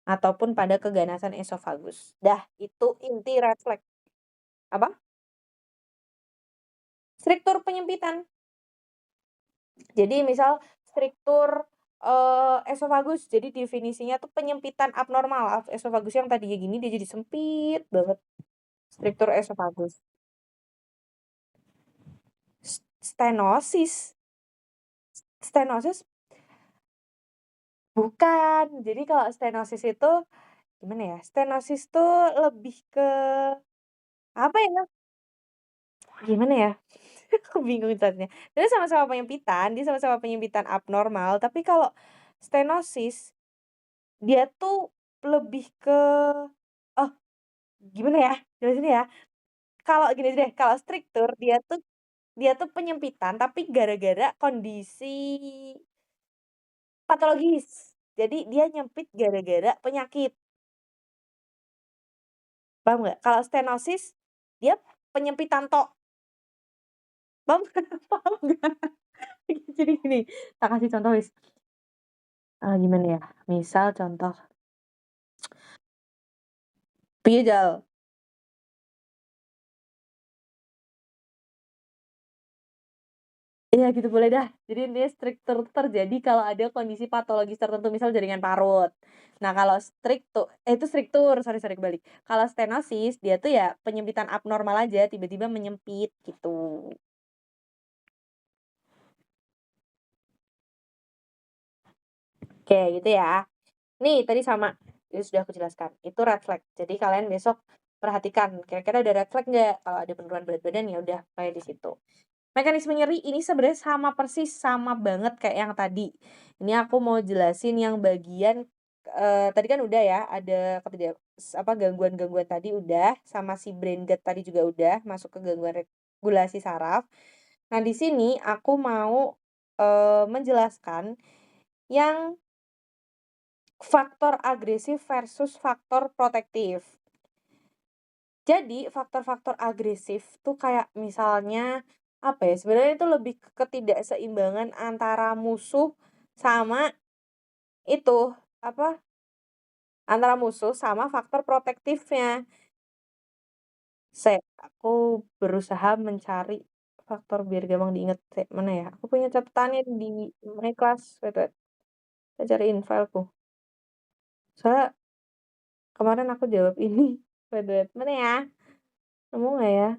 ataupun pada keganasan esofagus. Dah, itu inti red flag. Apa? Struktur penyempitan. Jadi misal struktur esofagus, jadi definisinya tuh penyempitan abnormal. Esofagus yang tadinya gini dia jadi sempit banget. Struktur esofagus. Stenosis. Stenosis bukan. Jadi kalau stenosis itu gimana ya? Stenosis tuh lebih ke apa ya? Gimana ya? Aku bingung jelasinnya. Dia sama-sama penyempitan, dia sama-sama penyempitan abnormal, tapi kalau stenosis dia tuh lebih ke oh, gimana ya? Jelasinnya ya. Kalau gini deh, kalau struktur dia tuh penyempitan tapi gara-gara kondisi patologis. Jadi dia nyempit gara-gara penyakit. Paham nggak? Kalau stenosis dia penyempitan tok. Paham paham nggak? Jadi gini, tak kasih contoh wis, gimana ya, misal contoh, piye Jal? Iya gitu boleh dah. Jadi intinya struktur tuh terjadi kalau ada kondisi patologis tertentu, misal jaringan parut. Nah kalau itu struktur, sorry sorry kebalik. Kalau stenosis, dia tuh ya penyempitan abnormal aja, tiba-tiba menyempit gitu. Oke gitu ya. Nih tadi sama, itu sudah aku jelaskan, itu red flag. Jadi kalian besok perhatikan, kira-kira ada red flag nggak? Kalau ada penurunan berat badan ya udah kayak di situ. Mekanisme nyeri ini sebenarnya sama persis, sama banget kayak yang tadi. Ini aku mau jelasin yang bagian, tadi kan udah ya, ada gangguan-gangguan tadi udah, sama si brain GERD tadi juga udah, masuk ke gangguan regulasi saraf. Nah, di sini aku mau, menjelaskan yang faktor agresif versus faktor protektif. Jadi faktor-faktor agresif tuh kayak misalnya, apa ya, sebenarnya itu lebih ke ketidakseimbangan antara musuh sama itu, apa, antara musuh sama faktor protektifnya. Aku berusaha mencari faktor biar gampang diingat, mana ya, aku punya catatannya di my class, wait wait, saya cariin fileku. Soalnya kemarin aku jawab ini, wait wait, mana ya, nemu nggak ya?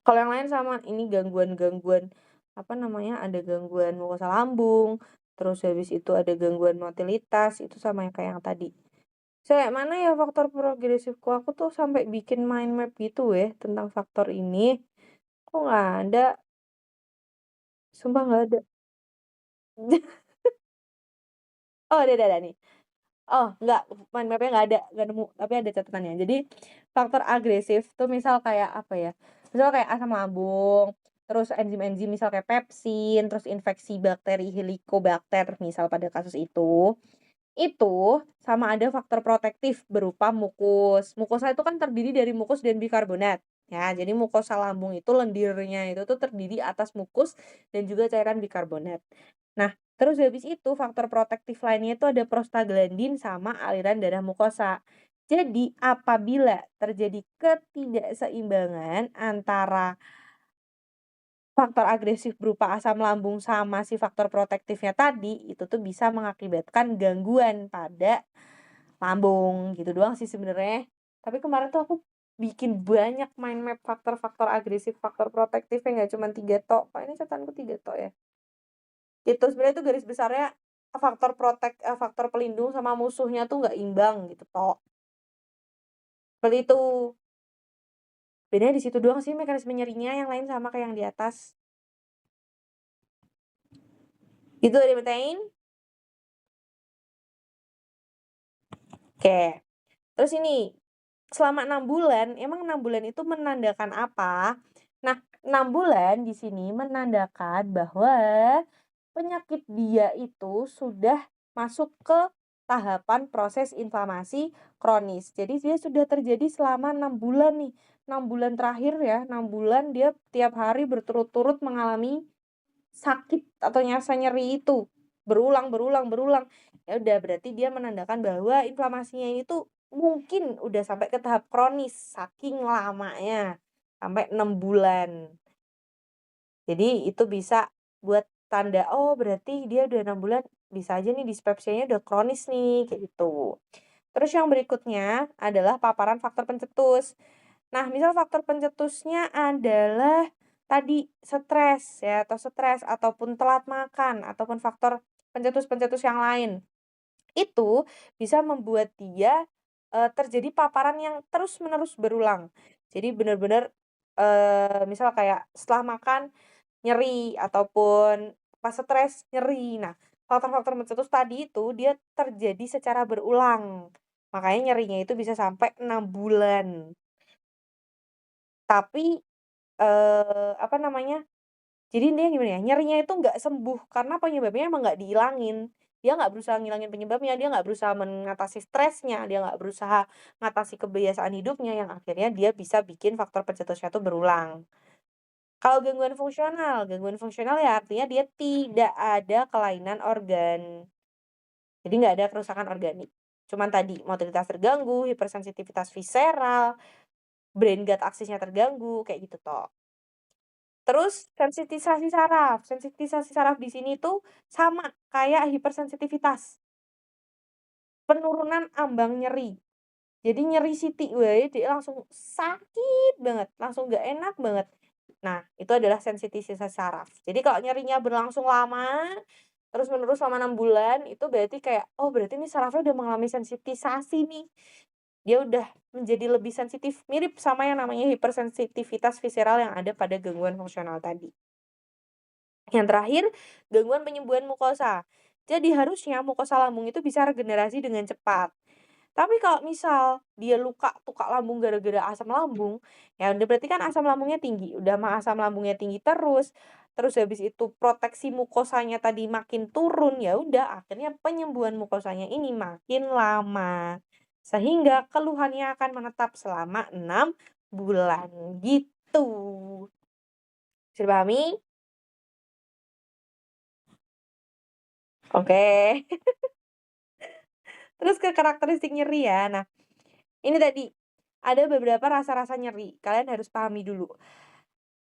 Kalau yang lain sama, ini gangguan-gangguan, apa namanya, ada gangguan mukosa lambung, terus habis itu ada gangguan motilitas, itu sama yang kayak yang tadi. Kayak mana ya faktor progresifku, aku tuh sampai bikin mind map gitu tentang faktor ini, kok nggak ada, sumpah nggak ada. Oh, ada nih. Oh, nggak, mind map-nya nggak nemu, tapi ada catatannya. Jadi, faktor agresif tuh misal kayak apa ya, misal kayak asam lambung, terus enzim-enzim misal kayak pepsin, terus infeksi bakteri Helicobacter misal pada kasus itu sama ada faktor protektif berupa mukus. Mukosa itu kan terdiri dari mukus dan bikarbonat. Ya, jadi mukosa lambung itu lendirnya itu tuh terdiri atas mukus dan juga cairan bikarbonat. Nah, terus habis itu faktor protektif lainnya itu ada prostaglandin sama aliran darah mukosa. Jadi, apabila terjadi ketidakseimbangan antara faktor agresif berupa asam lambung sama si faktor protektifnya tadi, itu tuh bisa mengakibatkan gangguan pada lambung, gitu doang sih sebenarnya. Tapi kemarin tuh aku bikin banyak mind map faktor-faktor agresif, faktor protektifnya nggak cuma 3 tok. Kok ini catatanku 3 tok ya? Itu sebenarnya tuh garis besarnya faktor pelindung sama musuhnya tuh nggak imbang gitu tok. Seperti itu. Bedanya di situ doang sih mekanisme nyerinya, yang lain sama kayak yang di atas. Itu dari Methane. Oke. Terus ini, selama 6 bulan, emang 6 bulan itu menandakan apa? Nah, 6 bulan di sini menandakan bahwa penyakit dia itu sudah masuk ke tahapan proses inflamasi kronis. Jadi dia sudah terjadi selama 6 bulan nih. 6 bulan terakhir ya, 6 bulan dia tiap hari berturut-turut mengalami sakit atau rasa nyeri itu. Berulang berulang berulang. Ya udah berarti dia menandakan bahwa inflamasinya itu mungkin udah sampai ke tahap kronis, saking lamanya, sampai 6 bulan. Jadi itu bisa buat tanda, oh berarti dia udah 6 bulan, bisa aja nih dispepsianya udah kronis nih, kayak gitu. Terus yang berikutnya adalah paparan faktor pencetus. Nah, misal faktor pencetusnya adalah tadi stres ya, atau stres ataupun telat makan ataupun faktor pencetus-pencetus yang lain. Itu bisa membuat dia, terjadi paparan yang terus-menerus berulang. Jadi benar-benar, misal kayak setelah makan nyeri ataupun pas stres nyeri. Nah, faktor-faktor pencetus tadi itu dia terjadi secara berulang. Makanya nyerinya itu bisa sampai 6 bulan. Tapi, apa namanya, jadi intinya gimana ya, nyerinya itu nggak sembuh karena penyebabnya emang nggak dihilangin. Dia nggak berusaha ngilangin penyebabnya, dia nggak berusaha mengatasi stresnya, dia nggak berusaha ngatasi kebiasaan hidupnya yang akhirnya dia bisa bikin faktor pencetusnya tuh berulang. Kalau gangguan fungsional ya artinya dia tidak ada kelainan organ. Jadi nggak ada kerusakan organik. Cuman tadi motilitas terganggu, hipersensitivitas visceral, brain gut aksisnya terganggu, kayak gitu toh. Terus sensitisasi saraf di sini tuh sama kayak hipersensitivitas, penurunan ambang nyeri. Jadi nyeri siti wae dia langsung sakit banget, langsung nggak enak banget. Nah, itu adalah sensitisasi saraf. Jadi kalau nyerinya berlangsung lama, terus-menerus selama 6 bulan, itu berarti kayak, oh berarti ini sarafnya udah mengalami sensitisasi nih. Dia udah menjadi lebih sensitif, mirip sama yang namanya hipersensitivitas visceral yang ada pada gangguan fungsional tadi. Yang terakhir, gangguan penyembuhan mukosa. Jadi harusnya mukosa lambung itu bisa regenerasi dengan cepat. Tapi kalau misal dia luka tukak lambung gara-gara asam lambung, ya udah berarti kan asam lambungnya tinggi. Udah mah asam lambungnya tinggi terus, terus habis itu proteksi mukosanya tadi makin turun, ya udah akhirnya penyembuhan mukosanya ini makin lama. Sehingga keluhannya akan menetap selama 6 bulan gitu. Bisa dipahami? Oke. Terus ke karakteristik nyeri ya. Nah, ini tadi ada beberapa rasa-rasa nyeri. Kalian harus pahami dulu.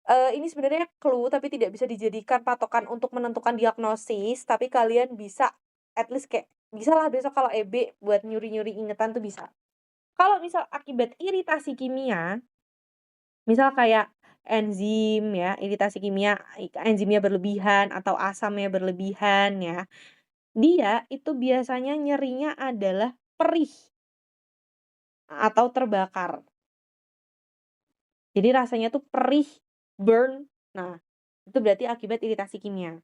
Ini sebenarnya clue tapi tidak bisa dijadikan patokan untuk menentukan diagnosis, tapi kalian bisa at least kayak bisalah besok kalau EB buat nyuri-nyuri ingetan tuh bisa. Kalau misal akibat iritasi kimia, misal kayak enzim ya, iritasi kimia, enzimnya berlebihan atau asamnya berlebihan ya, dia itu biasanya nyerinya adalah perih atau terbakar. Jadi rasanya tuh perih, burn. Nah, itu berarti akibat iritasi kimia.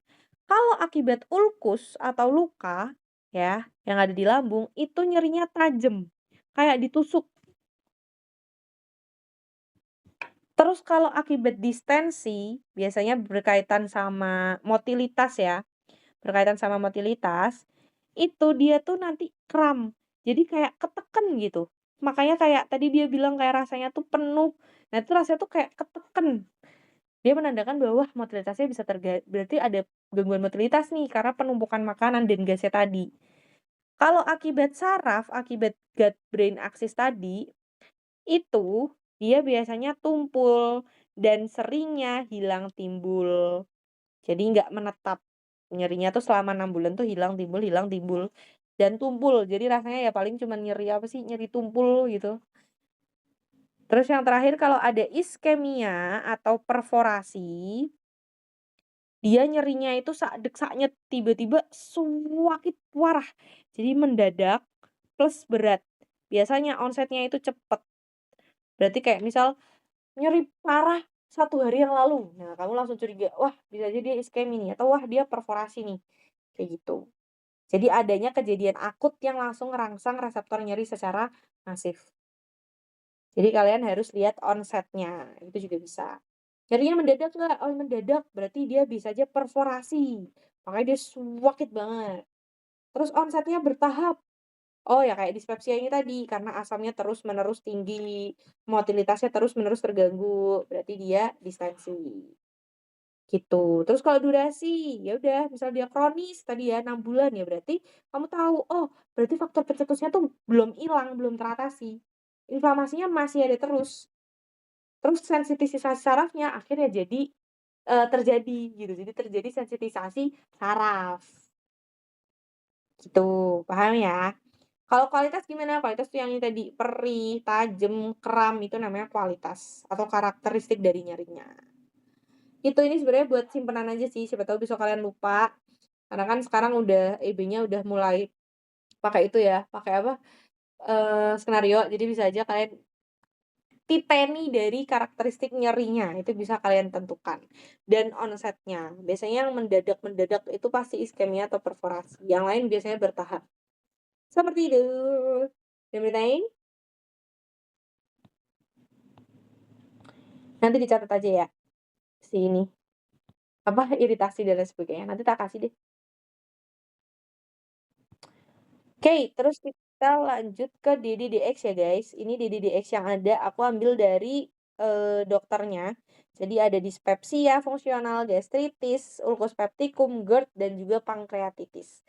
Kalau akibat ulkus atau luka ya, yang ada di lambung, itu nyerinya tajam, kayak ditusuk. Terus kalau akibat distensi, biasanya berkaitan sama motilitas ya, berkaitan sama motilitas, itu dia tuh nanti kram. Jadi kayak keteken gitu. Makanya kayak tadi dia bilang kayak rasanya tuh penuh. Nah, itu rasanya tuh kayak keteken. Dia menandakan bahwa motilitasnya bisa berarti ada gangguan motilitas nih karena penumpukan makanan dan gasnya tadi. Kalau akibat saraf, akibat gut brain axis tadi, itu dia biasanya tumpul dan seringnya hilang timbul. Jadi nggak menetap. Nyerinya tuh selama 6 bulan tuh hilang timbul, dan tumpul. Jadi rasanya ya paling cuman nyeri apa sih, nyeri tumpul gitu. Terus yang terakhir kalau ada iskemia atau perforasi, dia nyerinya itu saknyet tiba-tiba suwakit parah. Jadi mendadak plus berat. Biasanya onsetnya itu cepet. Berarti kayak misal nyeri parah 1 hari yang lalu. Nah, kamu langsung curiga, wah bisa aja dia iskemi nih, atau wah dia perforasi nih. Kayak gitu. Jadi adanya kejadian akut yang langsung ngerangsang reseptor nyeri secara masif. Jadi kalian harus lihat onsetnya, itu juga bisa. Nyerinya mendadak nggak? Oh mendadak, berarti dia bisa aja perforasi. Makanya dia sakit banget. Terus onsetnya bertahap. Oh ya kayak dispepsia ini tadi, karena asamnya terus-menerus tinggi, motilitasnya terus-menerus terganggu, berarti dia distensi. Gitu. Terus kalau durasi, ya udah misal dia kronis tadi ya 6 bulan ya berarti kamu tahu, oh berarti faktor pencetusnya tuh belum hilang, belum teratasi. Inflamasinya masih ada terus. Terus sensitisasi sarafnya akhirnya jadi terjadi gitu. Jadi terjadi sensitisasi saraf. Gitu, paham ya? Kalau kualitas gimana? Kualitas tuh yang ini tadi, perih, tajem, kram, itu namanya kualitas atau karakteristik dari nyerinya. Itu ini sebenarnya buat simpenan aja sih, siapa tahu besok kalian lupa. Karena kan sekarang udah EB-nya udah mulai pakai itu ya, pakai apa? Skenario. Jadi bisa aja kalian titeni dari karakteristik nyerinya, itu bisa kalian tentukan. Dan onsetnya. Biasanya yang mendadak-mendadak itu pasti iskemia atau perforasi. Yang lain biasanya bertahap. Seperti itu. Everything? Nanti dicatat aja ya. Si ini. Apa iritasi dan lain sebagainya. Nanti tak kasih deh. Oke, terus kita lanjut ke DDDX ya guys. Ini DDDX yang ada aku ambil dari dokternya. Jadi ada dispepsia fungsional, gastritis, ulcus pepticum, GERD, dan juga pankreatitis.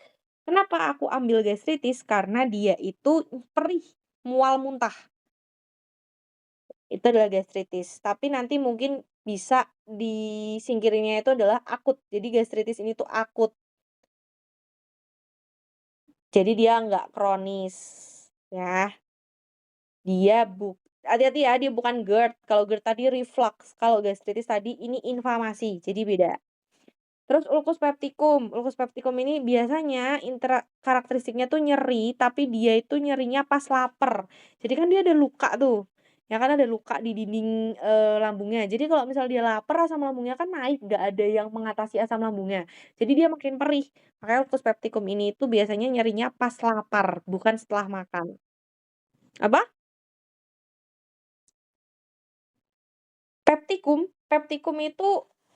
Kenapa aku ambil gastritis? Karena dia itu perih, mual muntah. Itu adalah gastritis. Tapi nanti mungkin bisa disingkirinnya itu adalah akut. Jadi gastritis ini tuh akut. Jadi dia nggak kronis. Ya, dia hati-hati ya, dia bukan GERD. Kalau GERD tadi reflux, kalau gastritis tadi ini inflamasi, jadi beda. Terus ulcus pepticum. Ulcus pepticum ini biasanya karakteristiknya tuh nyeri, tapi dia itu nyerinya pas lapar. Jadi kan dia ada luka tuh. Ya kan ada luka di dinding lambungnya. Jadi kalau misal dia lapar asam lambungnya kan naik, nggak ada yang mengatasi asam lambungnya. Jadi dia makin perih. Makanya ulcus pepticum ini tuh biasanya nyerinya pas lapar, bukan setelah makan. Apa? Pepticum itu,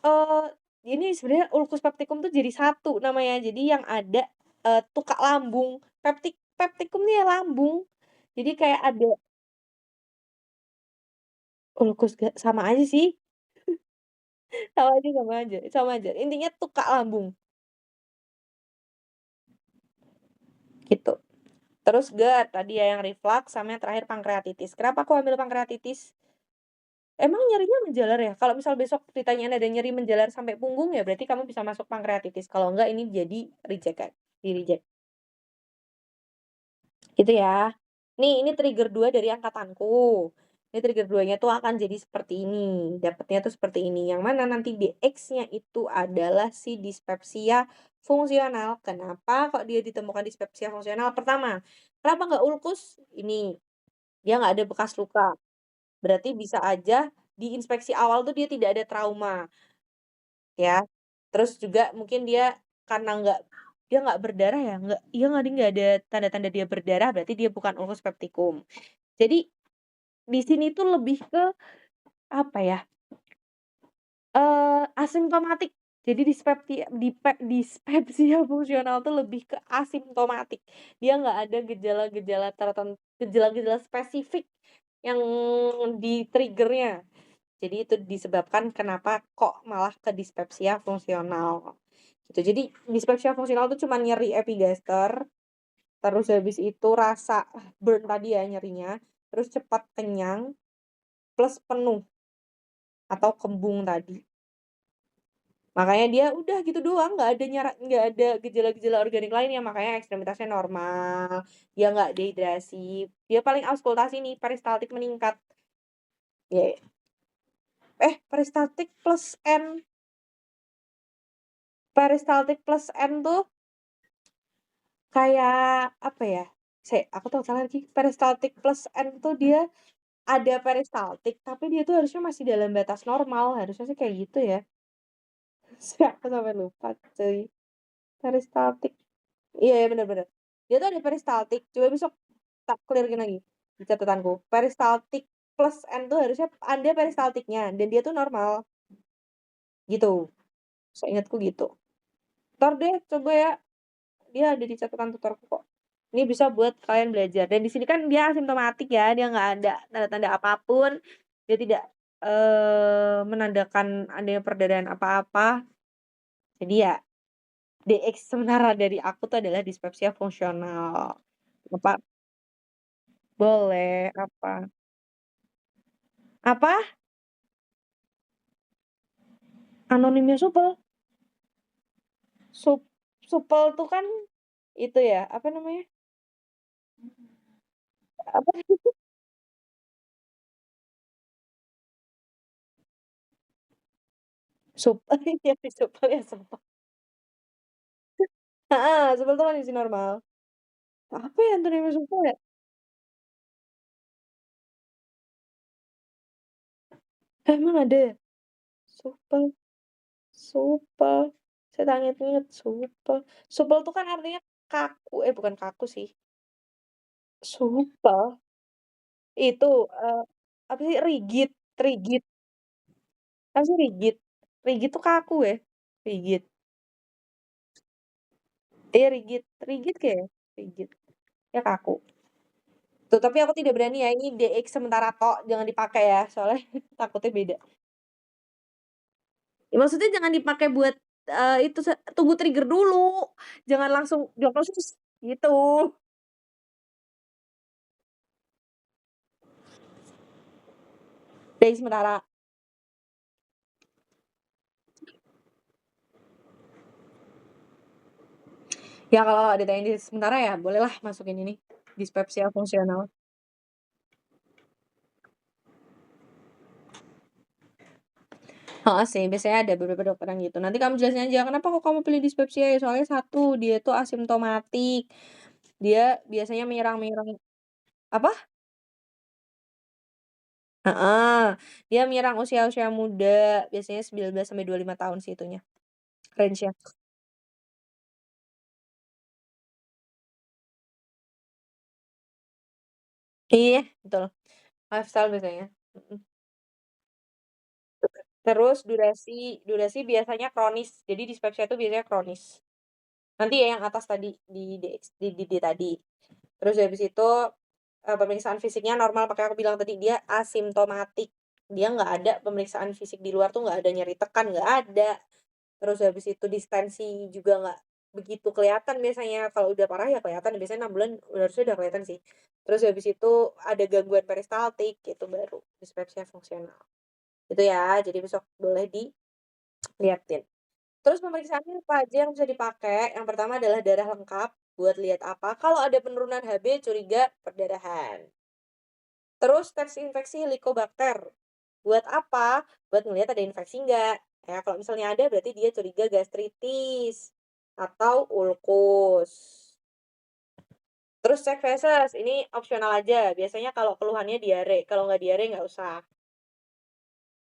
eee, ini sebenarnya ulcus pepticum tuh jadi satu namanya. Jadi yang ada, tukak lambung. Pepticum nih ya lambung. Jadi kayak ada ulcus sama aja sih, sama aja. Intinya tukak lambung, gitu. Terus GERD tadi ya yang reflux sama yang terakhir pankreatitis. Kenapa aku ambil pankreatitis? Emang nyerinya menjalar ya? Kalau misal besok ditanyain ada nyeri menjalar sampai punggung ya berarti kamu bisa masuk pankreatitis. Kalau enggak ini jadi reject kan, di-reject. Gitu ya. Nih, ini trigger 2 dari angkatanku. Ini Ini trigger 2-nya tuh akan jadi seperti ini, dapatnya tuh seperti ini, yang mana nanti DX-nya itu adalah si dispepsia fungsional. Kenapa kok dia ditemukan dispepsia fungsional? Pertama, kenapa nggak ulkus? Ini, dia nggak ada bekas luka, berarti bisa aja di inspeksi awal tuh dia tidak ada trauma, ya. Terus juga mungkin dia karena dia nggak berdarah ya, nggak ada tanda-tanda dia berdarah, berarti dia bukan ulkus peptikum. Jadi, di sini tuh lebih ke, apa ya, asimptomatik. Jadi dispepsia fungsional tuh lebih ke asimptomatik. Dia nggak ada gejala-gejala spesifik yang di-trigger-nya. Jadi itu disebabkan kenapa kok malah ke dispepsia fungsional, gitu. Jadi dispepsia fungsional tuh cuma nyeri epigaster, terus habis itu rasa burn tadi ya nyerinya, terus cepat kenyang, plus penuh atau kembung tadi. Makanya dia udah gitu doang, nggak ada gejala-gejala organik lainnya, makanya ekstremitasnya normal, dia nggak dehidrasi, dia paling auskultasi nih peristaltik meningkat. Ya peristaltik plus N, peristaltik plus N tuh kayak apa ya, aku tahu salah lagi, peristaltik plus N tuh dia ada peristaltik, tapi dia tuh harusnya masih dalam batas normal, harusnya sih kayak gitu ya. Aku sampai lupa cuy, peristaltik. Iya iya, bener bener. Dia tuh ada peristaltik, coba besok tak clear-in lagi di catatanku. Peristaltik plus N tuh harusnya ada peristaltiknya dan dia tuh normal, gitu. Seingatku gitu. Entar deh coba ya, dia ada di catatan tutorku kok. Ini bisa buat kalian belajar. Dan di sini kan dia asimptomatik ya, dia nggak ada tanda-tanda apapun, dia tidak menandakan adanya perdarahan apa-apa. Jadi ya DX sementara dari aku tuh adalah dispepsia fungsional. Apa? Boleh, apa? Apa? Anonimnya supel. Sup supel tuh kan itu ya, apa namanya? Apa supel iya supel ya supel. Heeh, supel tuh kondisi normal. Apa ya antonimnya supel ya? Emang ada ya? Supel supel. Saya tak inget-inget supel. Supel tuh kan artinya kaku, bukan kaku sih. Supel itu, apa sih, rigid rigid. Apa sih rigid? Rigid tuh kaku ya? Rigid. Iya rigid rigid kayaknya, rigid. Ya kaku. Tuh, tapi aku tidak berani ya, ini DX sementara tok, jangan dipakai ya, soalnya takutnya beda. Ya maksudnya jangan dipakai buat, itu tunggu trigger dulu, jangan langsung diagnosis, gitu. DX sementara. Ya kalau ditanya di sementara ya bolehlah masukin ini, dispepsia fungsional. Heeh sih, biasanya ada beberapa dokter yang gitu. Nanti kamu jelasin aja, "Kenapa kok kamu pilih dispepsia ya?" Soalnya satu, dia tuh asimptomatik, dia biasanya menyerang apa? Heeh, dia menyerang usia-usia muda, biasanya 19 sampai 25 tahun sih itunya, range-nya. Iya, betul, lifestyle biasanya, mhm. Terus durasi durasi biasanya kronis, jadi dispepsia itu biasanya kronis. Nanti ya yang atas tadi, di tadi. Terus habis itu, pemeriksaan fisiknya normal, makanya aku bilang tadi dia asimptomatik. Dia nggak ada pemeriksaan fisik di luar tuh nggak ada nyeri tekan, nggak ada. Terus habis itu distensi juga nggak begitu kelihatan biasanya, kalau udah parah ya kelihatan, biasanya 6 bulan harusnya udah kelihatan sih. Terus habis itu ada gangguan peristaltik, itu baru dispepsia fungsional. Itu ya, jadi besok boleh diliatin. Terus pemeriksaannya apa aja yang bisa dipakai, yang pertama adalah darah lengkap, buat lihat apa, kalau ada penurunan HB curiga perdarahan. Terus tes infeksi Helicobacter. Buat apa? Buat ngelihat ada infeksi nggak. Ya, kalau misalnya ada berarti dia curiga gastritis atau ulkus. Terus cek feses, ini opsional aja. Biasanya kalau keluhannya diare, kalau nggak diare nggak usah.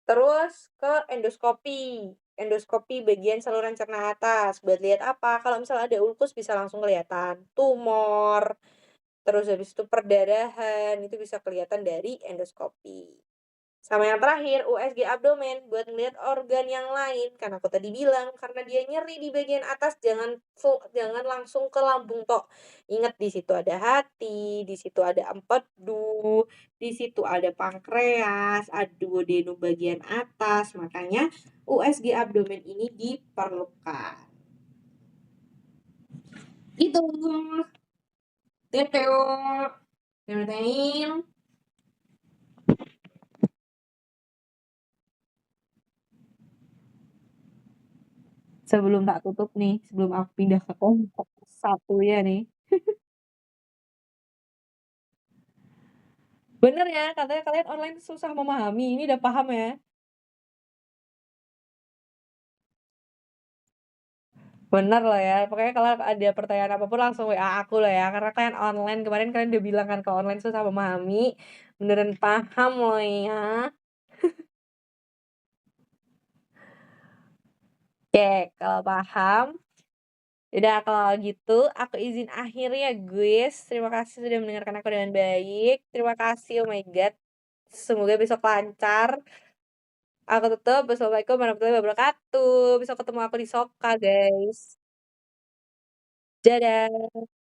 Terus ke endoskopi. Endoskopi bagian saluran cerna atas. Buat lihat apa? Kalau misalnya ada ulkus bisa langsung kelihatan. Tumor, terus habis itu perdarahan, itu bisa kelihatan dari endoskopi. Sama yang terakhir, USG abdomen buat ngelihat organ yang lain. Kan aku tadi bilang karena dia nyeri di bagian atas jangan langsung ke lambung tok. Ingat di situ ada hati, di situ ada empedu, di situ ada pankreas, ada duodenum bagian atas. Makanya USG abdomen ini diperlukan. Itu. Teo. Terima. Sebelum tak tutup nih, sebelum aku pindah ke kelompok satu ya nih. Bener ya, katanya kalian online susah memahami, ini udah paham ya? Bener loh ya, pokoknya kalau ada pertanyaan apapun langsung WA aku loh ya, karena kalian online, kemarin kalian udah bilang kan kalau online susah memahami, beneran paham loh ya. Oke, kalau paham, udah kalau gitu aku izin akhir ya guys. Terima kasih sudah mendengarkan aku dengan baik. Terima kasih, oh my god. Semoga besok lancar. Aku tutup. Wassalamualaikum warahmatullahi wabarakatuh. Besok ketemu aku di Soka, guys. Dadah.